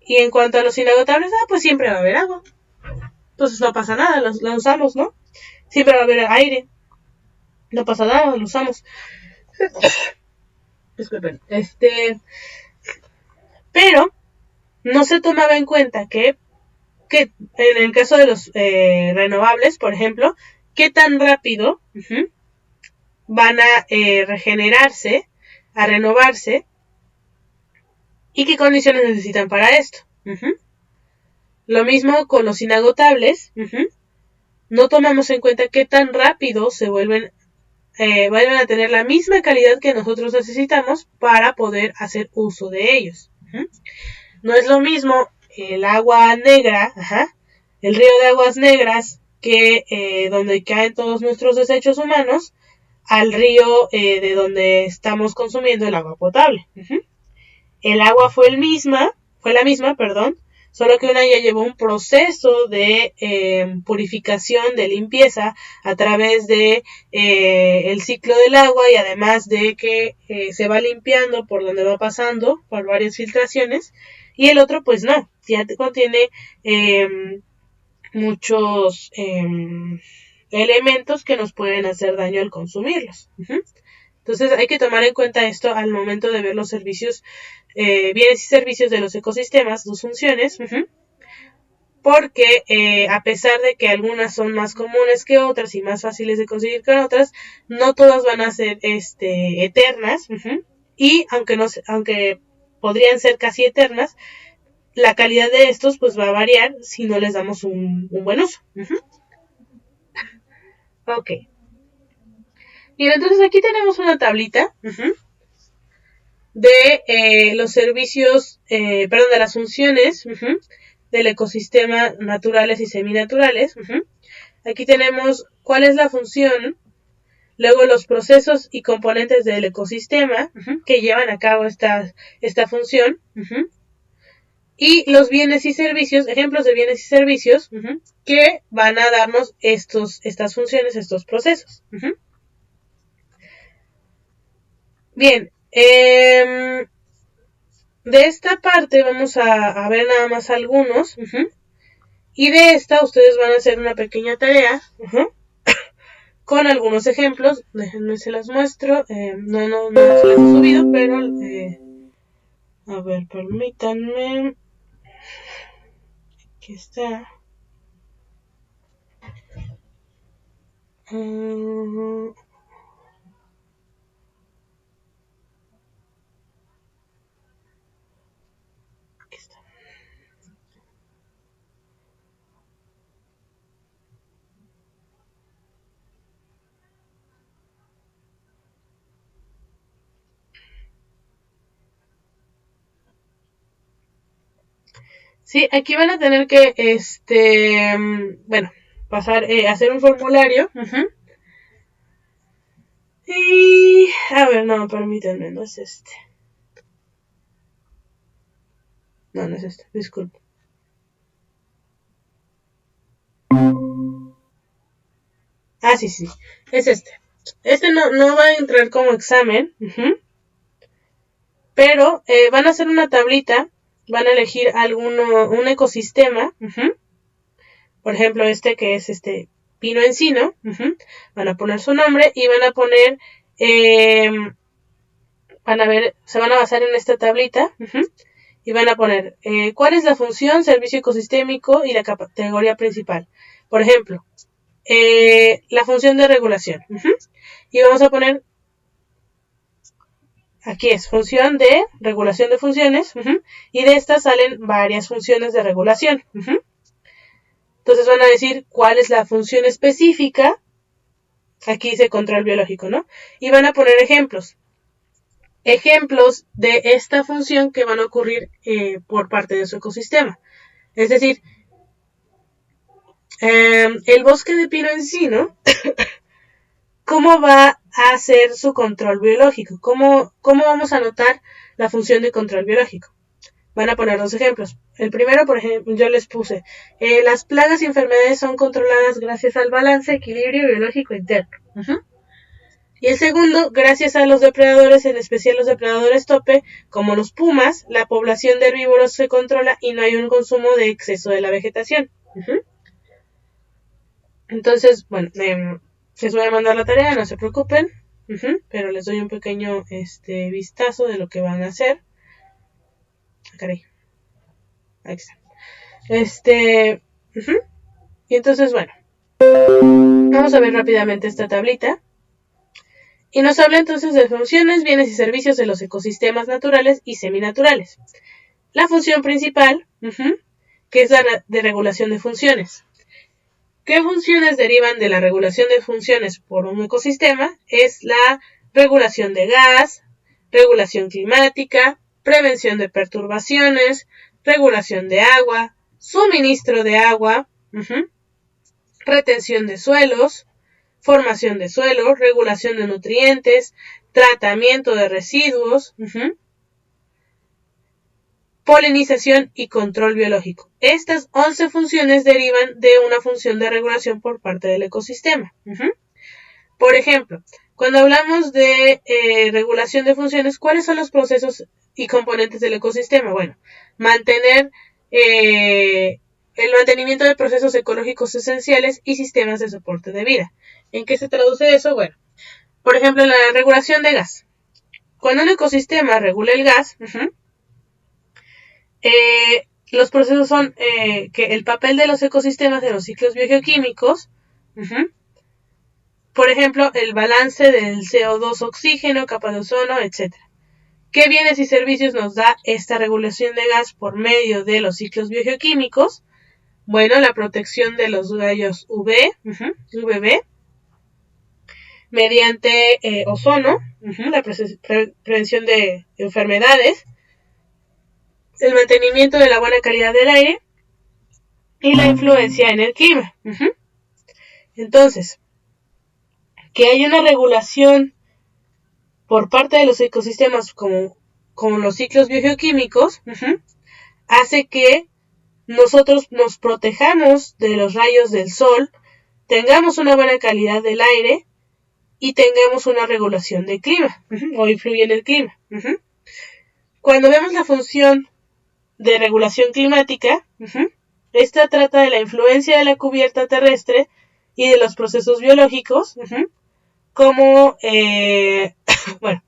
Y en cuanto a los inagotables, pues siempre va a haber agua. Entonces no pasa nada, lo usamos, ¿no? Siempre va a haber aire. No pasa nada, lo usamos. Disculpen. Pero no se tomaba en cuenta que en el caso de los renovables, por ejemplo, qué tan rápido van a regenerarse, a renovarse, y qué condiciones necesitan para esto. Lo mismo con los inagotables. No tomamos en cuenta qué tan rápido se vuelven a tener la misma calidad que nosotros necesitamos para poder hacer uso de ellos. No es lo mismo el agua negra, el río de aguas negras, que donde caen todos nuestros desechos humanos, al río de donde estamos consumiendo el agua potable. El agua fue la misma, solo que una ya llevó un proceso de purificación, de limpieza a través de el ciclo del agua, y además de que se va limpiando por donde va pasando, por varias filtraciones, y el otro pues no, ya contiene muchos elementos que nos pueden hacer daño al consumirlos. Entonces hay que tomar en cuenta esto al momento de ver los servicios, bienes y servicios de los ecosistemas, sus funciones, porque a pesar de que algunas son más comunes que otras y más fáciles de conseguir que otras, no todas van a ser eternas, y aunque podrían ser casi eternas, la calidad de estos pues va a variar si no les damos un buen uso. Ok. Bien, entonces aquí tenemos una tablita de los servicios, de las funciones del ecosistema naturales y seminaturales. Aquí tenemos cuál es la función, luego los procesos y componentes del ecosistema que llevan a cabo esta función, y los bienes y servicios, ejemplos de bienes y servicios que van a darnos estas funciones, estos procesos. Bien, de esta parte vamos a ver nada más algunos, y de esta ustedes van a hacer una pequeña tarea con algunos ejemplos. Déjenme se las muestro. No se las he subido, pero a ver, permítanme. Aquí está. Aquí está. Sí, aquí van a tener que, bueno, pasar, hacer un formulario. Y, a ver, no, permítanme, no es este. No, no es este, disculpe. Ah, sí, sí, es este. Este no va a entrar como examen, pero van a hacer una tablita, van a elegir un ecosistema, por ejemplo este que es pino encino, van a poner su nombre y van a poner, van a ver, se van a basar en esta tablita, y van a poner cuál es la función, servicio ecosistémico y la categoría principal. Por ejemplo, la función de regulación. Y vamos a poner, aquí es función de regulación de funciones, y de estas salen varias funciones de regulación. Entonces van a decir cuál es la función específica, aquí dice control biológico, ¿no? Y van a poner ejemplos. Ejemplos de esta función que van a ocurrir por parte de su ecosistema. Es decir, el bosque de pino encino, ¿cómo va a hacer su control biológico? ¿Cómo vamos a notar la función de control biológico? Van a poner dos ejemplos. El primero, por ejemplo, yo les puse, las plagas y enfermedades son controladas gracias al balance, equilibrio biológico interno. Y el segundo, gracias a los depredadores, en especial los depredadores tope, como los pumas, la población de herbívoros se controla y no hay un consumo de exceso de la vegetación. Entonces, bueno, les voy a mandar la tarea, no se preocupen, pero les doy un pequeño vistazo de lo que van a hacer. Caray. Ahí está. Y entonces, bueno, vamos a ver rápidamente esta tablita. Y nos habla entonces de funciones, bienes y servicios de los ecosistemas naturales y seminaturales. La función principal, que es la de regulación de funciones. ¿Qué funciones derivan de la regulación de funciones por un ecosistema? Es la regulación de gas, regulación climática, prevención de perturbaciones, regulación de agua, suministro de agua, retención de suelos, formación de suelo, regulación de nutrientes, tratamiento de residuos, polinización y control biológico. Estas 11 funciones derivan de una función de regulación por parte del ecosistema. Por ejemplo, cuando hablamos de regulación de funciones, ¿cuáles son los procesos y componentes del ecosistema? Bueno, mantener el mantenimiento de procesos ecológicos esenciales y sistemas de soporte de vida. ¿En qué se traduce eso? Bueno, por ejemplo, la regulación de gas. Cuando un ecosistema regula el gas, los procesos son que el papel de los ecosistemas en los ciclos biogeoquímicos, por ejemplo, el balance del CO2, oxígeno, capa de ozono, etc. ¿Qué bienes y servicios nos da esta regulación de gas por medio de los ciclos biogeoquímicos? Bueno, la protección de los rayos UVB, mediante ozono, la prevención de enfermedades, el mantenimiento de la buena calidad del aire y la influencia en el clima. Entonces, que hay una regulación por parte de los ecosistemas como los ciclos biogeoquímicos, hace que nosotros nos protejamos de los rayos del sol, tengamos una buena calidad del aire y tengamos una regulación del clima, o influye en el clima. Cuando vemos la función de regulación climática, esta trata de la influencia de la cubierta terrestre y de los procesos biológicos, como, bueno,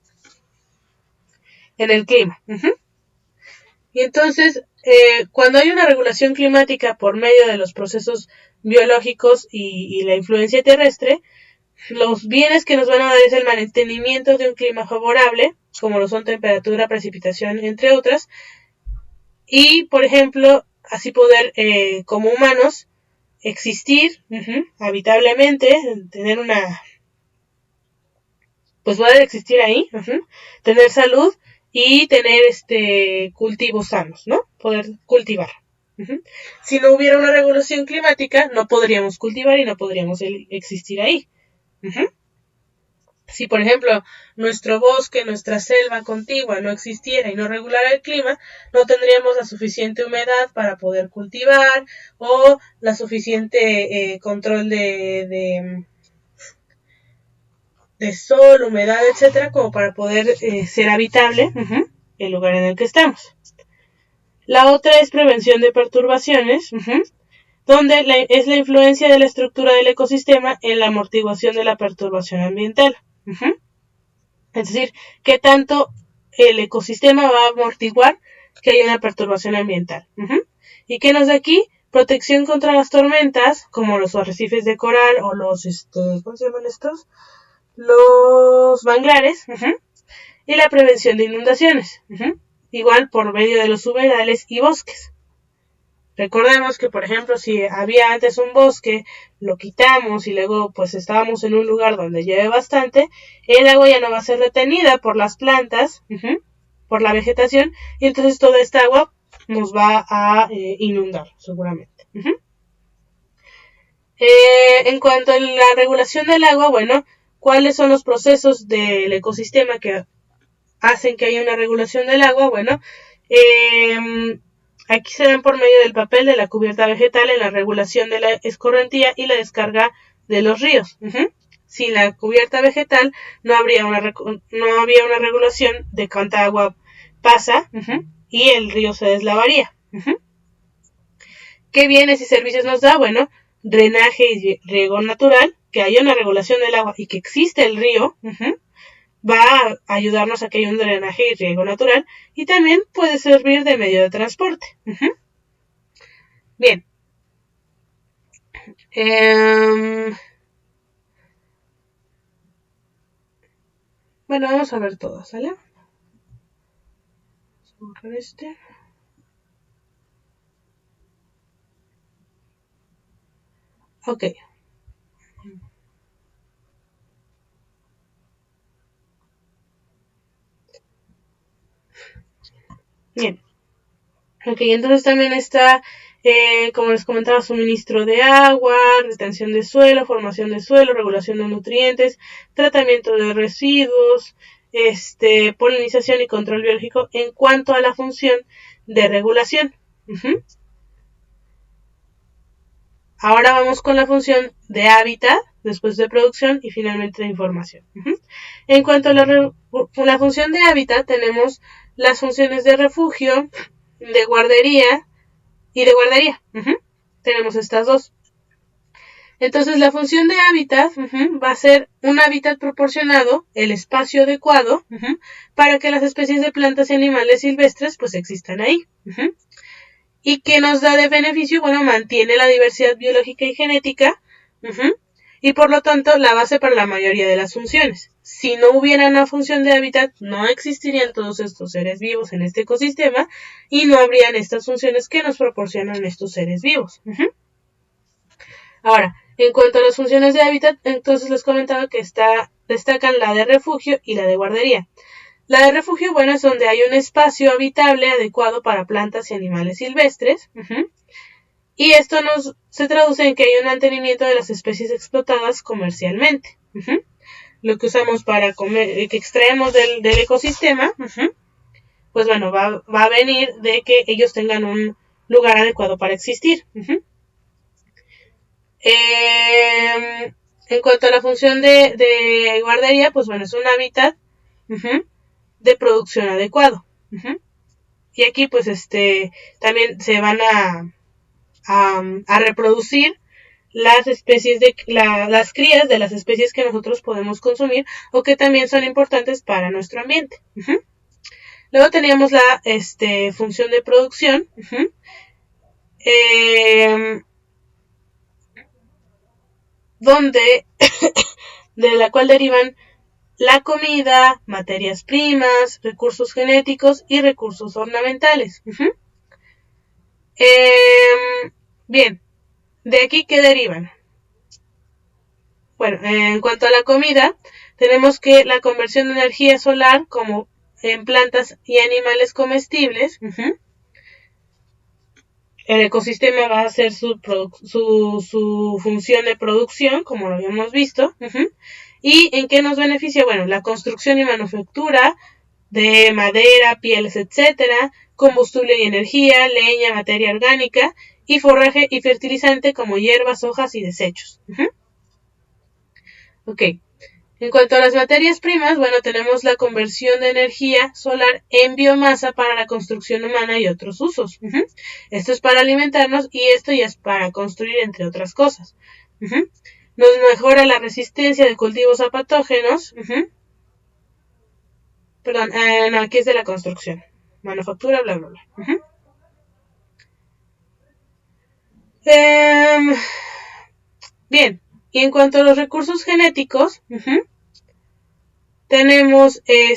en el clima. Y entonces, cuando hay una regulación climática por medio de los procesos biológicos y la influencia terrestre, los bienes que nos van a dar es el mantenimiento de un clima favorable, como lo son temperatura, precipitación, entre otras, y, por ejemplo, así poder, como humanos, existir habitablemente, tener pues poder existir ahí, tener salud y tener cultivos sanos, ¿no? Poder cultivar. Si no hubiera una regulación climática, no podríamos cultivar y no podríamos existir ahí. Si, por ejemplo, nuestro bosque, nuestra selva contigua no existiera y no regulara el clima, no tendríamos la suficiente humedad para poder cultivar o la suficiente control de sol, humedad, etcétera, como para poder ser habitable el lugar en el que estamos. La otra es prevención de perturbaciones, donde es la influencia de la estructura del ecosistema en la amortiguación de la perturbación ambiental. Es decir, qué tanto el ecosistema va a amortiguar que haya una perturbación ambiental. ¿Y qué nos da aquí? Protección contra las tormentas, como los arrecifes de coral o los, ¿cómo se llaman estos? Los manglares, y la prevención de inundaciones, igual por medio de los humedales y bosques. Recordemos que, por ejemplo, si había antes un bosque, lo quitamos y luego pues estábamos en un lugar donde llueve bastante, el agua ya no va a ser retenida por las plantas, por la vegetación, y entonces toda esta agua nos va a inundar, seguramente. En cuanto a la regulación del agua, bueno, ¿cuáles son los procesos del ecosistema que hacen que haya una regulación del agua? Bueno, aquí se dan por medio del papel de la cubierta vegetal en la regulación de la escorrentía y la descarga de los ríos. Sin la cubierta vegetal no habría una regulación de cuánta agua pasa y el río se deslavaría. ¿Qué bienes y servicios nos da? Bueno, drenaje y riego natural, que haya una regulación del agua y que existe el río, va a ayudarnos a que haya un drenaje y riego natural, y también puede servir de medio de transporte. Bien. Bueno, vamos a ver todas, ¿sale? Vamos a borrar este. Ok. Bien. Ok, entonces también está, como les comentaba, suministro de agua, retención de suelo, formación de suelo, regulación de nutrientes, tratamiento de residuos, polinización y control biológico en cuanto a la función de regulación. Ahora vamos con la función de hábitat, después de producción y finalmente de información. En cuanto a la función de hábitat, tenemos las funciones de refugio, de guardería y de guardería. Tenemos estas dos. Entonces la función de hábitat va a ser un hábitat proporcionado, el espacio adecuado, para que las especies de plantas y animales silvestres pues existan ahí. ¿Y qué nos da de beneficio? Bueno, mantiene la diversidad biológica y genética, y por lo tanto la base para la mayoría de las funciones. Si no hubiera una función de hábitat, no existirían todos estos seres vivos en este ecosistema y no habrían estas funciones que nos proporcionan estos seres vivos. Ahora, en cuanto a las funciones de hábitat, entonces les comentaba que destacan la de refugio y la de guardería. La de refugio, bueno, es donde hay un espacio habitable adecuado para plantas y animales silvestres. Y esto se traduce en que hay un mantenimiento de las especies explotadas comercialmente. Lo que usamos para comer, que extraemos del ecosistema, pues bueno, va a venir de que ellos tengan un lugar adecuado para existir. En cuanto a la función de guardería, pues bueno, es un hábitat de producción adecuado. Y aquí pues también se van a reproducir las especies las crías de las especies que nosotros podemos consumir o que también son importantes para nuestro ambiente. Luego teníamos la función de producción, donde de la cual derivan la comida, materias primas, recursos genéticos y recursos ornamentales. Bien, ¿de aquí qué derivan? Bueno, en cuanto a la comida, tenemos que la conversión de energía solar como en plantas y animales comestibles, el ecosistema va a hacer su función de producción, como lo habíamos visto. ¿Y en qué nos beneficia? Bueno, la construcción y manufactura de madera, pieles, etcétera, combustible y energía, leña, materia orgánica, y forraje y fertilizante como hierbas, hojas y desechos. Ok. En cuanto a las materias primas, bueno, tenemos la conversión de energía solar en biomasa para la construcción humana y otros usos. Esto es para alimentarnos y esto ya es para construir, entre otras cosas. Nos mejora la resistencia de cultivos a patógenos. Perdón, no, aquí es de la construcción. Manufactura, bla, bla, bla. Bien, y en cuanto a los recursos genéticos, tenemos que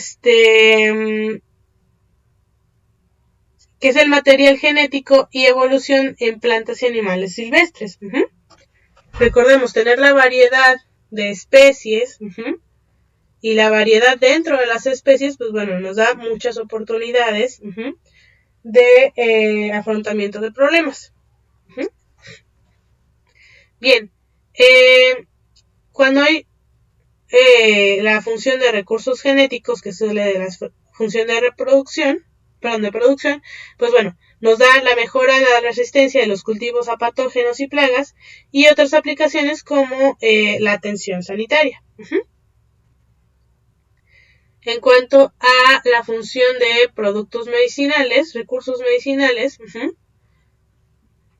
es el material genético y evolución en plantas y animales silvestres. Recordemos tener la variedad de especies y la variedad dentro de las especies, pues bueno, nos da muchas oportunidades de afrontamiento de problemas. Bien, cuando hay la función de recursos genéticos, que se le de la función de producción, pues bueno, nos da la mejora de la resistencia de los cultivos a patógenos y plagas y otras aplicaciones como la atención sanitaria. En cuanto a la función de productos medicinales, recursos medicinales,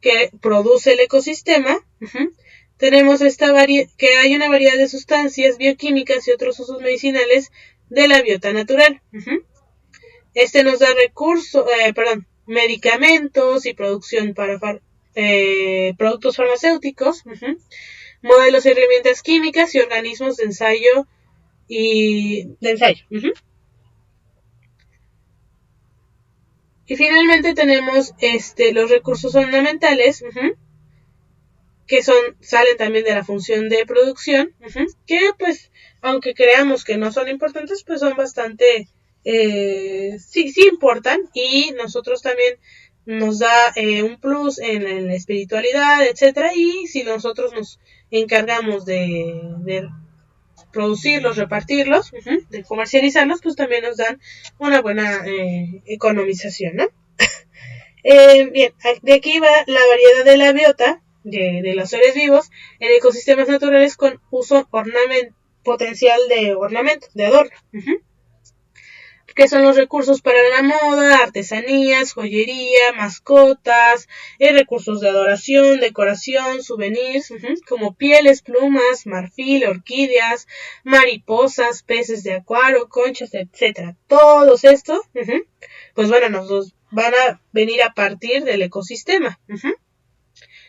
que produce el ecosistema, tenemos que hay una variedad de sustancias bioquímicas y otros usos medicinales de la biota natural. Este nos da medicamentos y producción para productos farmacéuticos, modelos y herramientas químicas y organismos de ensayo Y finalmente tenemos los recursos ornamentales, que salen también de la función de producción, que pues, aunque creamos que no son importantes, pues son bastante, sí importan, y nosotros también nos da un plus en la espiritualidad, etcétera, y si nosotros nos encargamos de producirlos, repartirlos, de comercializarlos, pues también nos dan una buena economización, ¿no? Bien, de aquí va la variedad de la biota de los seres vivos en ecosistemas naturales con uso potencial de ornamento, de adorno. Que son los recursos para la moda, artesanías, joyería, mascotas, recursos de adoración, decoración, souvenirs, como pieles, plumas, marfil, orquídeas, mariposas, peces de acuario, conchas, etcétera. Todos estos, pues bueno, nos van a venir a partir del ecosistema.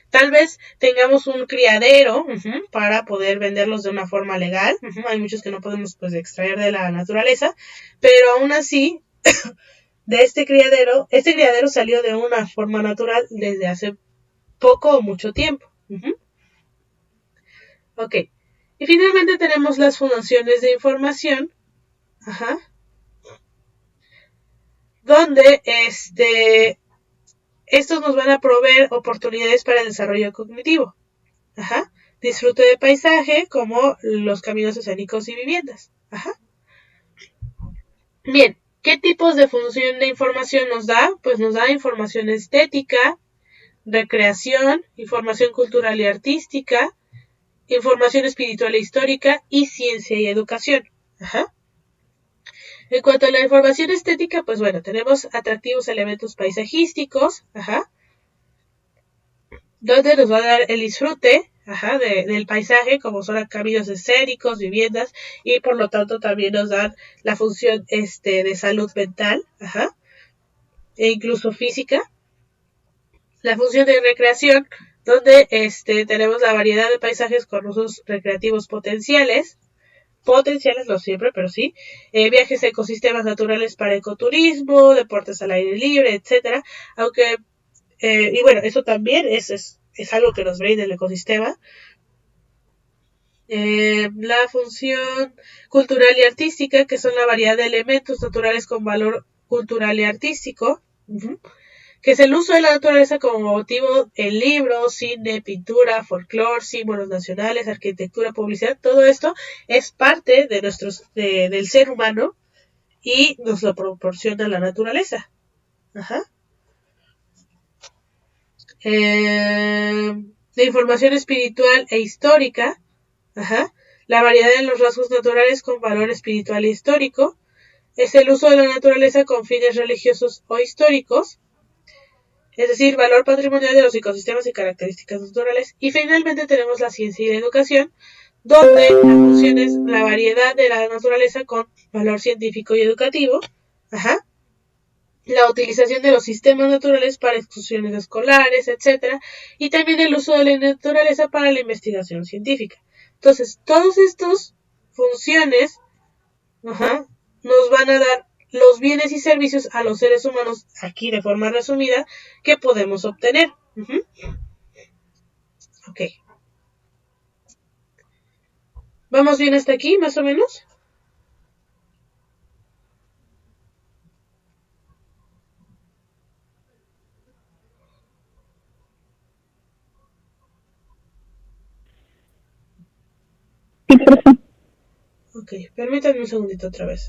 Tal vez tengamos un criadero para poder venderlos de una forma legal. Hay muchos que no podemos pues extraer de la naturaleza, pero aún así, de este criadero salió de una forma natural desde hace poco o mucho tiempo. Ok. Y finalmente tenemos las funciones de información, donde estos nos van a proveer oportunidades para el desarrollo cognitivo. Disfrute de paisaje, como los caminos escénicos y viviendas. Bien, ¿qué tipos de función de información nos da? Pues nos da información estética, recreación, información cultural y artística, información espiritual e histórica y ciencia y educación. En cuanto a la información estética, pues bueno, tenemos atractivos elementos paisajísticos, donde nos va a dar el disfrute, del paisaje, como son caminos escénicos, viviendas, y por lo tanto también nos dan la función de salud mental, e incluso física. La función de recreación, donde tenemos la variedad de paisajes con usos recreativos potenciales, no siempre, pero sí, viajes a ecosistemas naturales para ecoturismo, deportes al aire libre, etcétera, aunque, y bueno, eso también es algo que nos brinda el ecosistema. La función cultural y artística, que son la variedad de elementos naturales con valor cultural y artístico, que es el uso de la naturaleza como motivo en libros, cine, pintura, folclore, símbolos nacionales, arquitectura, publicidad. Todo esto es parte de del ser humano y nos lo proporciona la naturaleza. De información espiritual e histórica, la variedad en los rasgos naturales con valor espiritual e histórico, es el uso de la naturaleza con fines religiosos o históricos, es decir, valor patrimonial de los ecosistemas y características naturales. Y finalmente tenemos la ciencia y la educación, donde la función es la variedad de la naturaleza con valor científico y educativo, la utilización de los sistemas naturales para excursiones escolares, etc. Y también el uso de la naturaleza para la investigación científica. Entonces, todas estas funciones nos van a dar los bienes y servicios a los seres humanos, aquí de forma resumida, que podemos obtener. Ok. ¿Vamos bien hasta aquí, más o menos? Sí, profe. Ok, permítanme un segundito otra vez,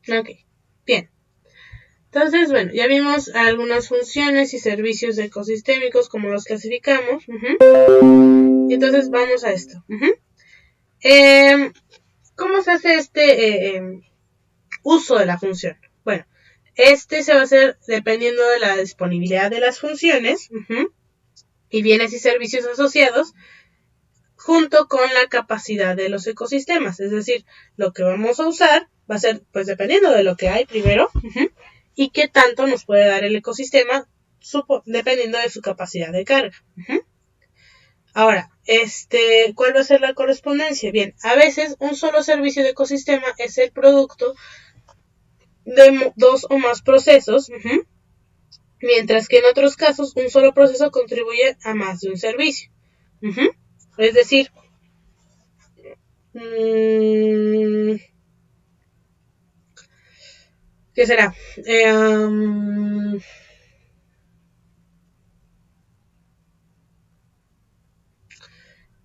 Ok, bien. Entonces, bueno, ya vimos algunas funciones y servicios ecosistémicos, como los clasificamos. Entonces, vamos a esto. ¿Cómo se hace uso de la función? Bueno, se va a hacer dependiendo de la disponibilidad de las funciones y bienes y servicios asociados, junto con la capacidad de los ecosistemas. Es decir, lo que vamos a usar va a ser, pues, dependiendo de lo que hay primero, y qué tanto nos puede dar el ecosistema, dependiendo de su capacidad de carga. Ahora, ¿cuál va a ser la correspondencia? Bien, a veces un solo servicio de ecosistema es el producto de dos o más procesos, mientras que en otros casos un solo proceso contribuye a más de un servicio. Es decir, ¿qué será?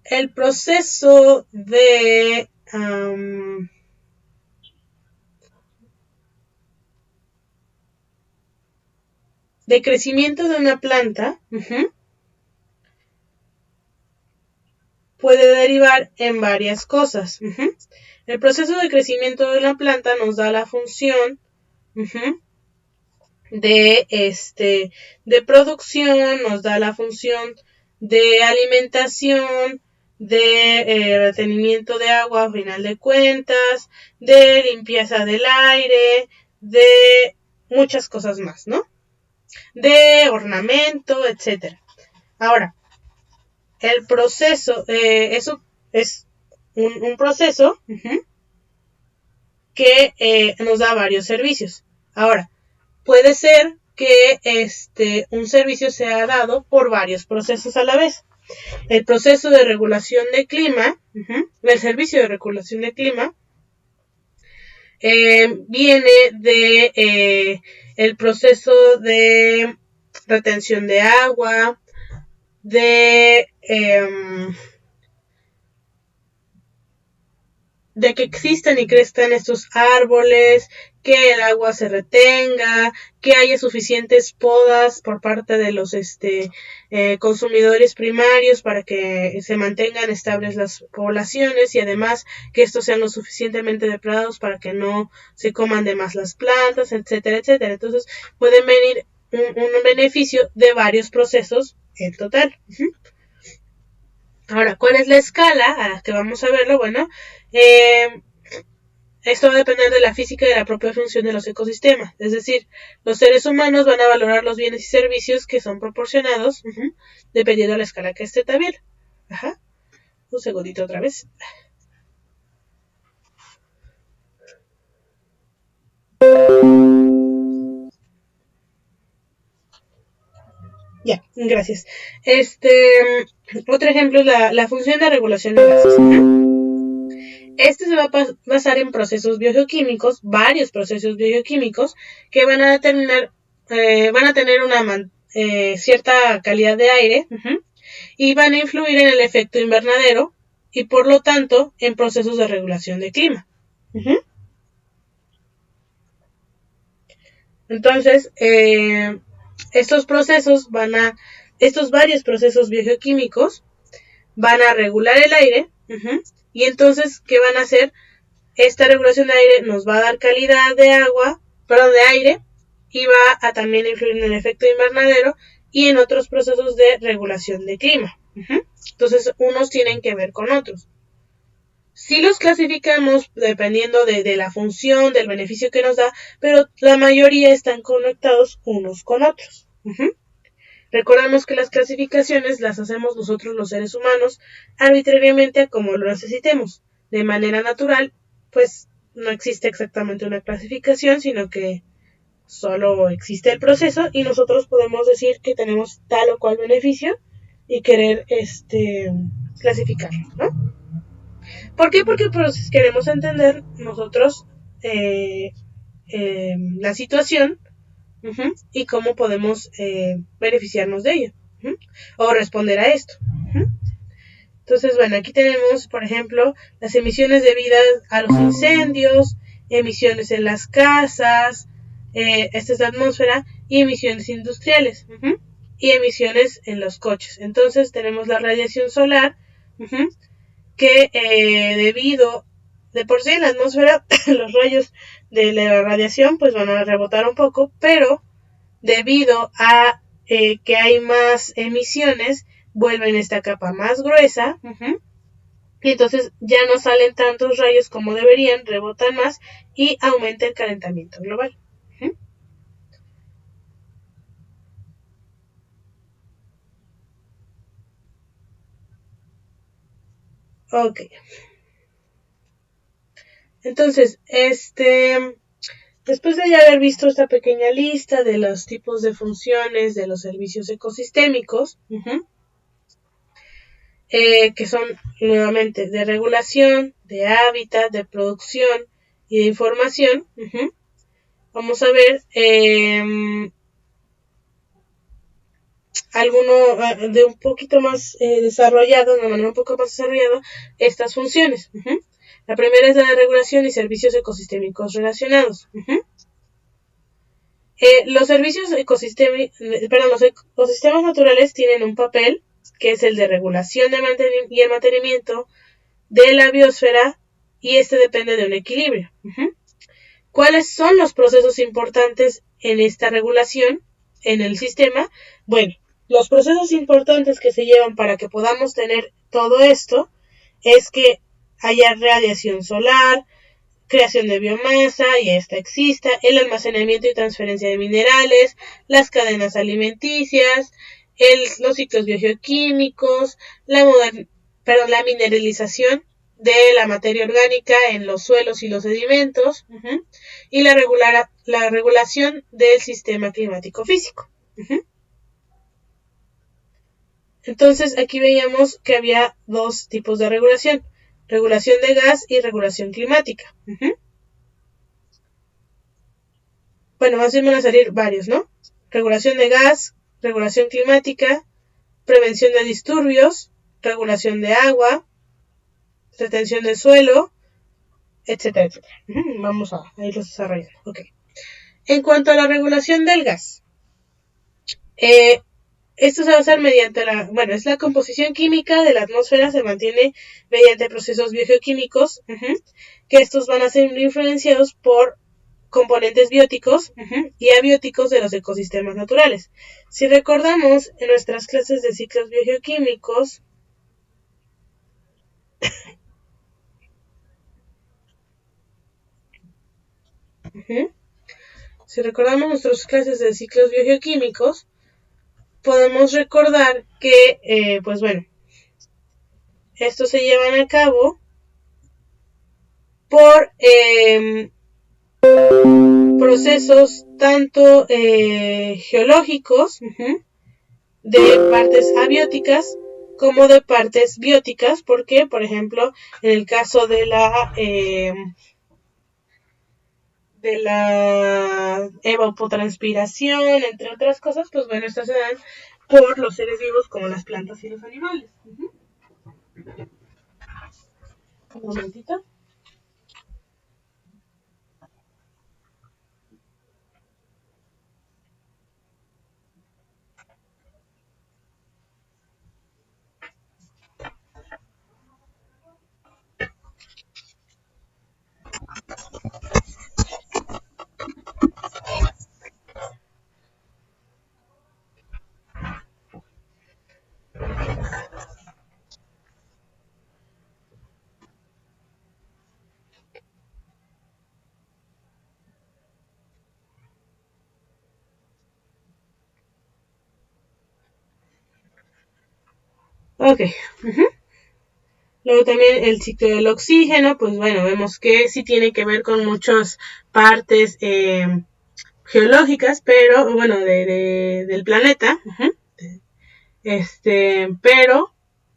El proceso de crecimiento de una planta puede derivar en varias cosas. El proceso de crecimiento de una planta nos da la función de producción, nos da la función de alimentación, de retenimiento de agua a final de cuentas, de limpieza del aire, de muchas cosas más, ¿no? De ornamento, etc. Ahora, el proceso, eso es un proceso que nos da varios servicios. Ahora, puede ser que un servicio sea dado por varios procesos a la vez. El proceso de regulación de clima, el servicio de regulación de clima, viene de el proceso de retención de agua, de de que existan y crezcan estos árboles, que el agua se retenga, que haya suficientes podas por parte de los consumidores primarios para que se mantengan estables las poblaciones y además que estos sean lo suficientemente depredados para que no se coman de más las plantas, etcétera, etcétera. Entonces pueden venir un beneficio de varios procesos en total. Ahora, ¿cuál es la escala a la que vamos a verlo? Bueno, esto va a depender de la física y de la propia función de los ecosistemas. Es decir, los seres humanos van a valorar los bienes y servicios que son proporcionados dependiendo de la escala que esté también. Ajá. Un segundito otra vez. Ya, gracias. Otro ejemplo es la función de regulación de gases. Este se va a basar en procesos biogeoquímicos, varios procesos biogeoquímicos que van a determinar, van a tener una cierta calidad de aire y van a influir en el efecto invernadero y por lo tanto en procesos de regulación de clima. Entonces, estos varios procesos biogeoquímicos van a regular el aire y entonces, ¿qué van a hacer? Esta regulación de aire nos va a dar calidad de aire y va a también influir en el efecto invernadero y en otros procesos de regulación de clima. Entonces, unos tienen que ver con otros. Sí los clasificamos dependiendo de la función, del beneficio que nos da, pero la mayoría están conectados unos con otros. Recordemos que las clasificaciones las hacemos nosotros los seres humanos arbitrariamente como lo necesitemos. De manera natural, pues no existe exactamente una clasificación, sino que solo existe el proceso y nosotros podemos decir que tenemos tal o cual beneficio y querer clasificarlo, ¿no? ¿Por qué? Porque pues queremos entender nosotros la situación y cómo podemos beneficiarnos de ello o responder a esto. Entonces, bueno, aquí tenemos, por ejemplo, las emisiones debidas a los incendios, emisiones en las casas, esta es la atmósfera, y emisiones industriales, y emisiones en los coches. Entonces, tenemos la radiación solar, que debido, de por sí en la atmósfera, los rayos de la radiación pues van a rebotar un poco, pero debido a que hay más emisiones, vuelven esta capa más gruesa, y entonces ya no salen tantos rayos como deberían, rebotan más y aumenta el calentamiento global. Ok. Entonces, después de ya haber visto esta pequeña lista de los tipos de funciones de los servicios ecosistémicos, que son nuevamente de regulación, de hábitat, de producción y de información, vamos a ver alguno de un poquito más desarrollado, de una manera un poco más desarrollada, estas funciones. La primera es la de regulación y servicios ecosistémicos relacionados. Los ecosistemas naturales tienen un papel que es el de regulación y el mantenimiento de la biosfera y este depende de un equilibrio. ¿Cuáles son los procesos importantes en esta regulación en el sistema? Bueno, los procesos importantes que se llevan para que podamos tener todo esto es que haya radiación solar, creación de biomasa, y esta exista, el almacenamiento y transferencia de minerales, las cadenas alimenticias, los ciclos biogeoquímicos, la mineralización de la materia orgánica en los suelos y los sedimentos, y la regulación del sistema climático físico. Entonces aquí veíamos que había dos tipos de regulación de gas y regulación climática. Bueno, más bien van a salir varios, ¿no? Regulación de gas, regulación climática, prevención de disturbios, regulación de agua, retención del suelo, etcétera, etcétera. Vamos a irlos desarrollando. Okay. En cuanto a la regulación del gas, esto se va a hacer mediante es la composición química de la atmósfera, se mantiene mediante procesos biogeoquímicos, que estos van a ser influenciados por componentes bióticos y abióticos de los ecosistemas naturales. Si recordamos en nuestras clases de ciclos biogeoquímicos, podemos recordar que, estos se llevan a cabo por procesos tanto geológicos, de partes abióticas como de partes bióticas, porque, por ejemplo, en el caso de la evapotranspiración, entre otras cosas, estas se dan por los seres vivos como las plantas y los animales. Un momentito. Ok. Luego también el ciclo del oxígeno, vemos que sí tiene que ver con muchas partes geológicas, pero del planeta. Pero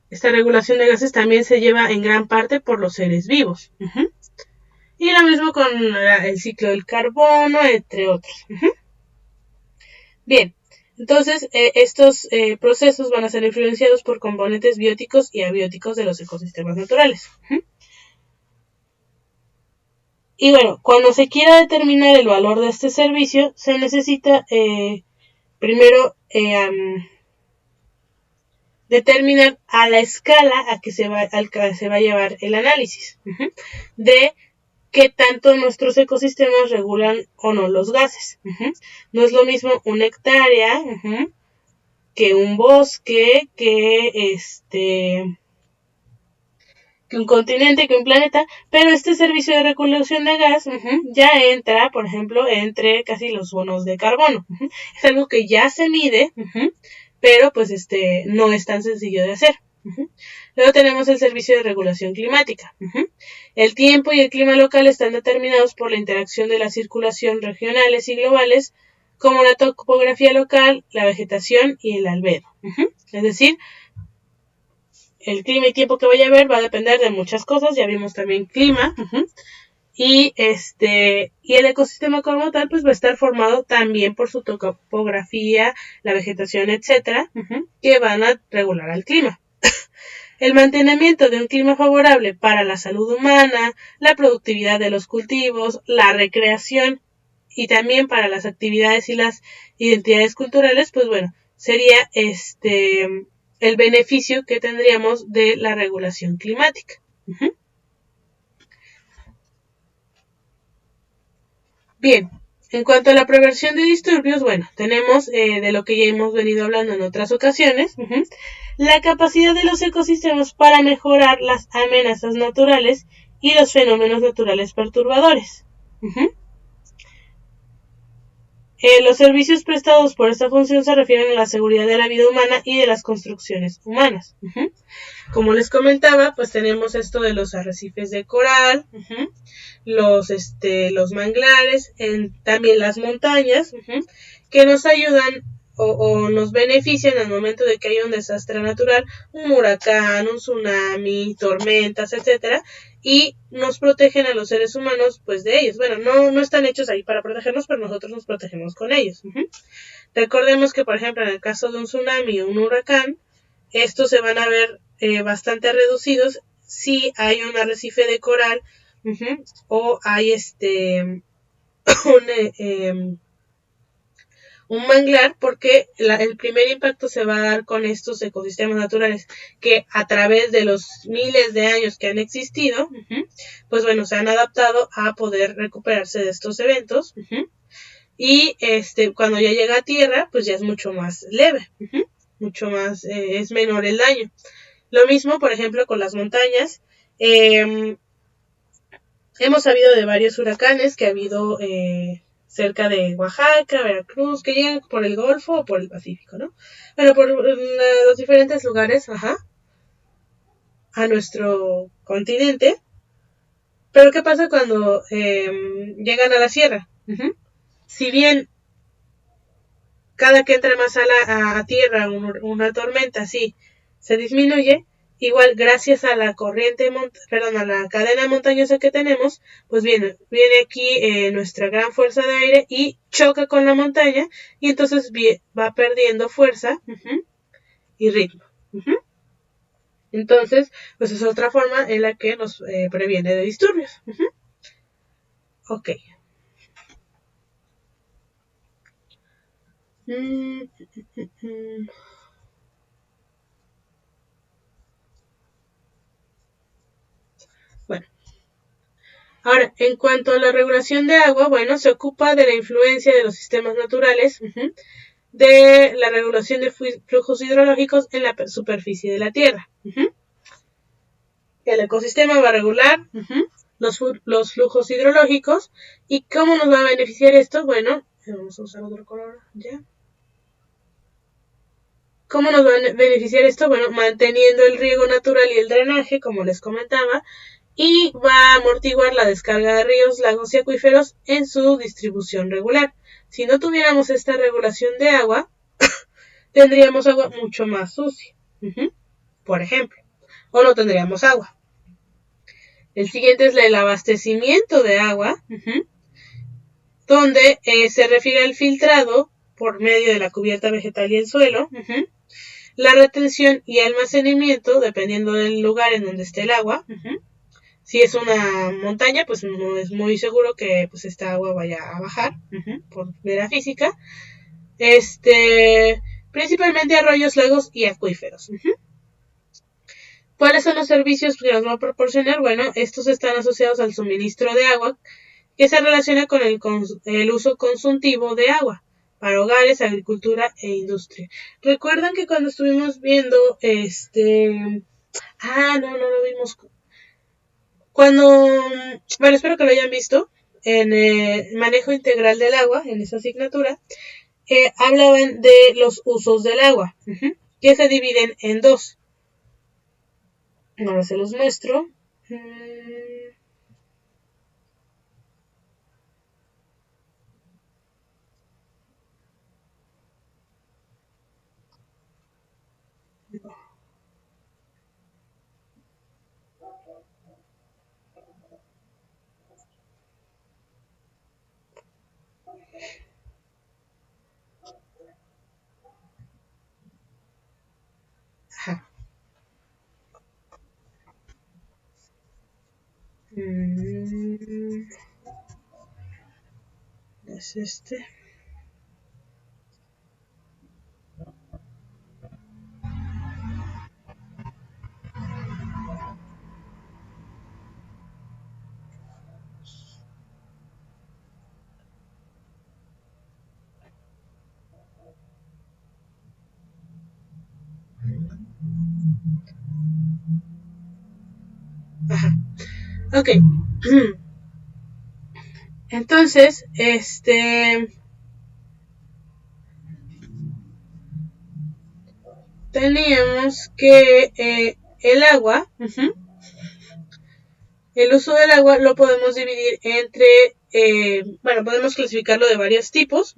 esta regulación de gases también se lleva en gran parte por los seres vivos. Y lo mismo con el ciclo del carbono, entre otros. Bien, entonces estos procesos van a ser influenciados por componentes bióticos y abióticos de los ecosistemas naturales. Y cuando se quiera determinar el valor de este servicio, se necesita primero determinar a la escala a que se va a llevar el análisis de qué tanto nuestros ecosistemas regulan o no los gases. No es lo mismo una hectárea que un bosque, que un continente, que un planeta, pero este servicio de regulación de gas ya entra, por ejemplo, entre casi los bonos de carbono. Es algo que ya se mide, pero no es tan sencillo de hacer. Luego tenemos el servicio de regulación climática. El tiempo y el clima local están determinados por la interacción de la circulación regionales y globales, como la topografía local, la vegetación y el albedo. Es decir, el clima y tiempo que vaya a haber va a depender de muchas cosas. Ya vimos también clima. Y el ecosistema como tal va a estar formado también por su topografía, la vegetación, etcétera, que van a regular al clima. El mantenimiento de un clima favorable para la salud humana, la productividad de los cultivos, la recreación y también para las actividades y las identidades culturales, sería el beneficio que tendríamos de la regulación climática. Bien, en cuanto a la prevención de disturbios, tenemos de lo que ya hemos venido hablando en otras ocasiones, la capacidad de los ecosistemas para mejorar las amenazas naturales y los fenómenos naturales perturbadores. Los servicios prestados por esta función se refieren a la seguridad de la vida humana y de las construcciones humanas. Como les comentaba, tenemos esto de los arrecifes de coral, los manglares, también las montañas, que nos ayudan o nos benefician al momento de que haya un desastre natural, un huracán, un tsunami, tormentas, etcétera, y nos protegen a los seres humanos de ellos. No están hechos ahí para protegernos, pero nosotros nos protegemos con ellos. Recordemos que, por ejemplo, en el caso de un tsunami o un huracán, estos se van a ver bastante reducidos si hay un arrecife de coral o hay un manglar, porque el primer impacto se va a dar con estos ecosistemas naturales que a través de los miles de años que han existido, pues bueno, se han adaptado a poder recuperarse de estos eventos, y cuando ya llega a tierra, pues ya es mucho más leve, mucho más, es menor el daño. Lo mismo, por ejemplo, con las montañas. Hemos sabido de varios huracanes que ha habido cerca de Oaxaca, Veracruz, que llegan por el Golfo o por el Pacífico, ¿no? Bueno, por los diferentes lugares, a nuestro continente. Pero ¿qué pasa cuando llegan a la sierra? Si bien cada que entra más a tierra una tormenta, sí, se disminuye, igual gracias a la corriente, a la cadena montañosa que tenemos, pues viene aquí nuestra gran fuerza de aire y choca con la montaña, y entonces va perdiendo fuerza y ritmo. Entonces, pues es otra forma en la que nos previene de disturbios. Ok. Bueno, ahora, en cuanto a la regulación de agua, bueno, se ocupa de la influencia de los sistemas naturales, de la regulación de flujos hidrológicos en la superficie de la Tierra. El ecosistema va a regular los flujos hidrológicos. ¿Y cómo nos va a beneficiar esto? Bueno, vamos a usar otro color ya. ¿Cómo nos va a beneficiar esto? Bueno, manteniendo el riego natural y el drenaje, como les comentaba, y va a amortiguar la descarga de ríos, lagos y acuíferos en su distribución regular. Si no tuviéramos esta regulación de agua, tendríamos agua mucho más sucia, por ejemplo, o no tendríamos agua. El siguiente es el abastecimiento de agua, donde se refiere al filtrado por medio de la cubierta vegetal y el suelo, la retención y almacenamiento, dependiendo del lugar en donde esté el agua. Si es una montaña, pues no es muy seguro que pues esta agua vaya a bajar, por mera física. Principalmente arroyos, lagos y acuíferos. ¿Cuáles son los servicios que nos va a proporcionar? Bueno, estos están asociados al suministro de agua, que se relaciona con el uso consultivo de agua para hogares, agricultura e industria. Recuerdan que cuando estuvimos viendo no lo vimos. Bueno, espero que lo hayan visto en el manejo integral del agua, en esa asignatura, hablaban de los usos del agua, que se dividen en dos. Ahora se los muestro. Es este. Ok. Entonces, teníamos que el agua, el uso del agua lo podemos dividir entre, podemos clasificarlo de varios tipos,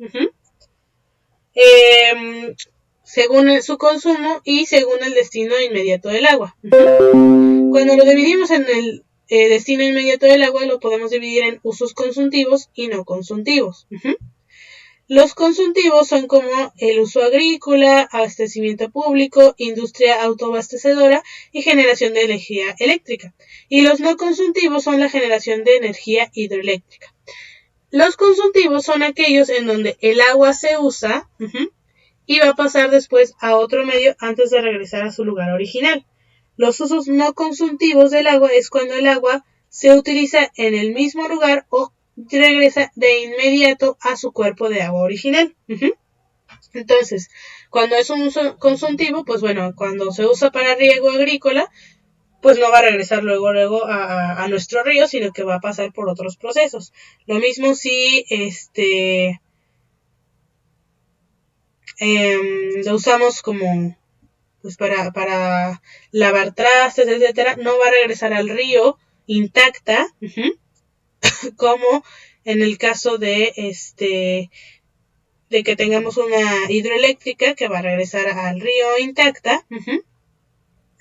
según su consumo y según el destino inmediato del agua. Cuando lo dividimos en el destino inmediato del agua, lo podemos dividir en usos consultivos y no consultivos. Los consultivos son como el uso agrícola, abastecimiento público, industria autoabastecedora y generación de energía eléctrica. Y los no consultivos son la generación de energía hidroeléctrica. Los consultivos son aquellos en donde el agua se usa y va a pasar después a otro medio antes de regresar a su lugar original. Los usos no consultivos del agua es cuando el agua se utiliza en el mismo lugar o regresa de inmediato a su cuerpo de agua original. Entonces, cuando es un uso consultivo, pues bueno, cuando se usa para riego agrícola, pues no va a regresar luego a nuestro río, sino que va a pasar por otros procesos. Lo mismo si lo usamos como pues para lavar trastes, etcétera, no va a regresar al río intacta, como en el caso de que tengamos una hidroeléctrica que va a regresar al río intacta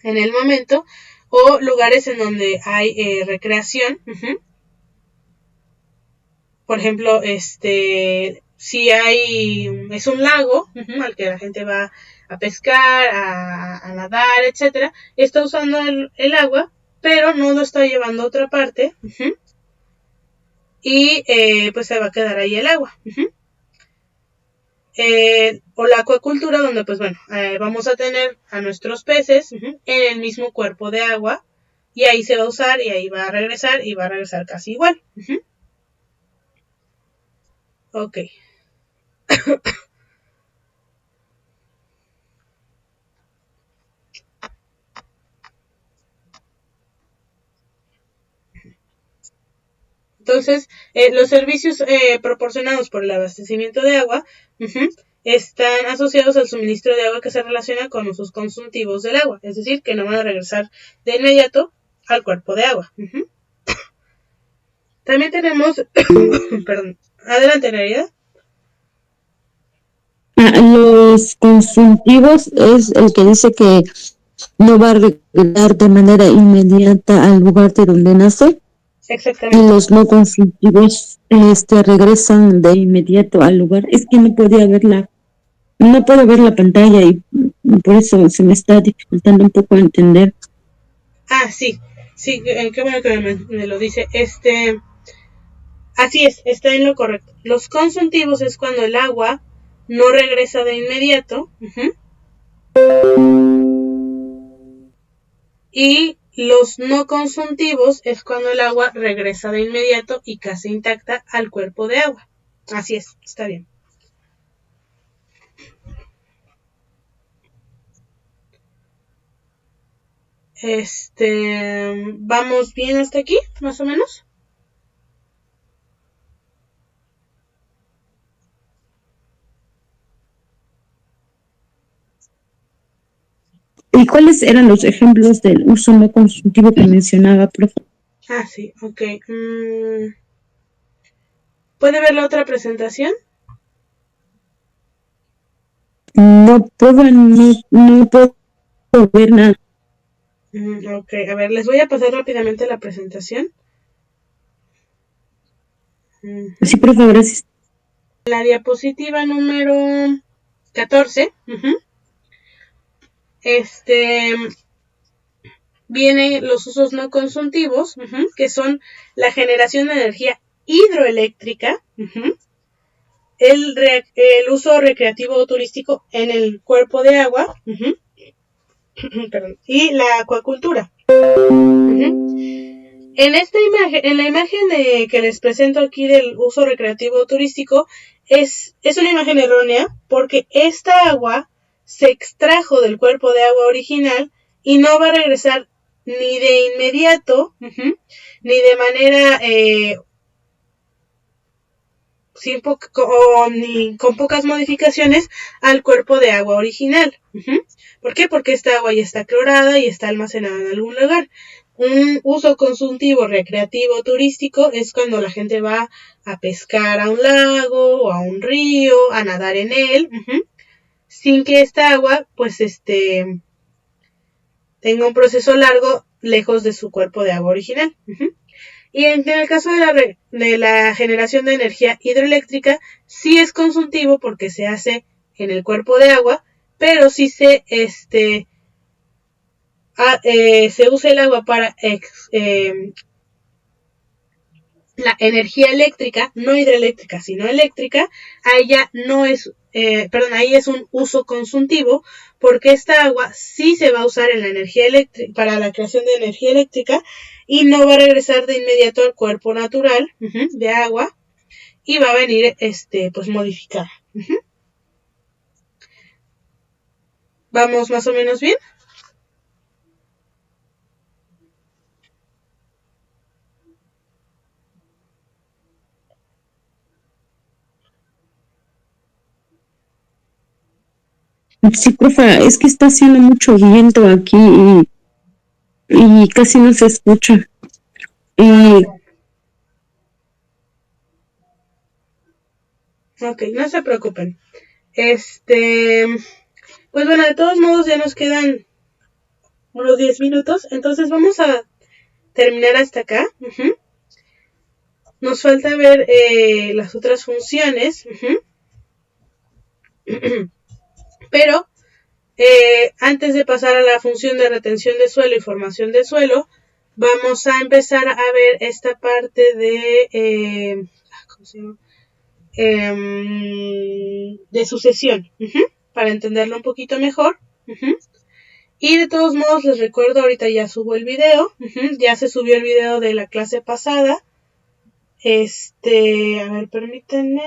en el momento, o lugares en donde hay recreación, por ejemplo, si es un lago al que la gente va a pescar, a nadar, etcétera, está usando el agua, pero no lo está llevando a otra parte, y pues se va a quedar ahí el agua. O la acuacultura, donde pues bueno, vamos a tener a nuestros peces en el mismo cuerpo de agua, y ahí se va a usar, y ahí va a regresar, y va a regresar casi igual. Ok. Entonces, los servicios proporcionados por el abastecimiento de agua están asociados al suministro de agua que se relaciona con usos consultivos del agua, es decir, que no van a regresar de inmediato al cuerpo de agua. También tenemos, perdón, adelante, Nerida. Los consultivos es el que dice que no va a regresar de manera inmediata al lugar de donde nace. Exactamente. Y los no consultivos regresan de inmediato al lugar. Es que no puedo ver la pantalla y por eso se me está dificultando un poco entender. Ah, sí, qué bueno que me lo dice. Así es, está en lo correcto. Los consultivos es cuando el agua no regresa de inmediato. Y los no consultivos es cuando el agua regresa de inmediato y casi intacta al cuerpo de agua. Así es, está bien. ¿Vamos bien hasta aquí, más o menos? ¿Y cuáles eran los ejemplos del uso no consultivo que mencionaba, profe? Ah, sí, ok. ¿Puede ver la otra presentación? No puedo ver nada. Ok, a ver, les voy a pasar rápidamente la presentación. Sí, por favor, gracias. La diapositiva número 14. Vienen los usos no consultivos, que son la generación de energía hidroeléctrica, el uso recreativo o turístico en el cuerpo de agua, y la acuacultura. En la imagen que les presento aquí del uso recreativo o turístico, es una imagen errónea porque esta agua se extrajo del cuerpo de agua original y no va a regresar ni de inmediato, ni de manera ni con pocas modificaciones al cuerpo de agua original. ¿Por qué? Porque esta agua ya está clorada y está almacenada en algún lugar. Un uso consultivo, recreativo, turístico es cuando la gente va a pescar a un lago o a un río, a nadar en él, sin que esta agua pues tenga un proceso largo lejos de su cuerpo de agua original. Y en el caso de la generación de energía hidroeléctrica, sí es consultivo porque se hace en el cuerpo de agua, pero sí se usa el agua para la energía eléctrica, no hidroeléctrica, sino eléctrica. Ahí ya no es, ahí es un uso consultivo, porque esta agua sí se va a usar en la energía eléctrica, para la creación de energía eléctrica, y no va a regresar de inmediato al cuerpo natural de agua, y va a venir pues modificada. ¿Vamos más o menos bien? Sí, profa, es que está haciendo mucho viento aquí y casi no se escucha. Ok, no se preocupen. Pues bueno, de todos modos ya nos quedan unos 10 minutos, entonces vamos a terminar hasta acá. Nos falta ver las otras funciones. Pero antes de pasar a la función de retención de suelo y formación de suelo, vamos a empezar a ver esta parte de ¿cómo se llama? De sucesión, para entenderlo un poquito mejor. Y de todos modos les recuerdo, ahorita ya subo el video, ya se subió el video de la clase pasada. A ver, permítanme.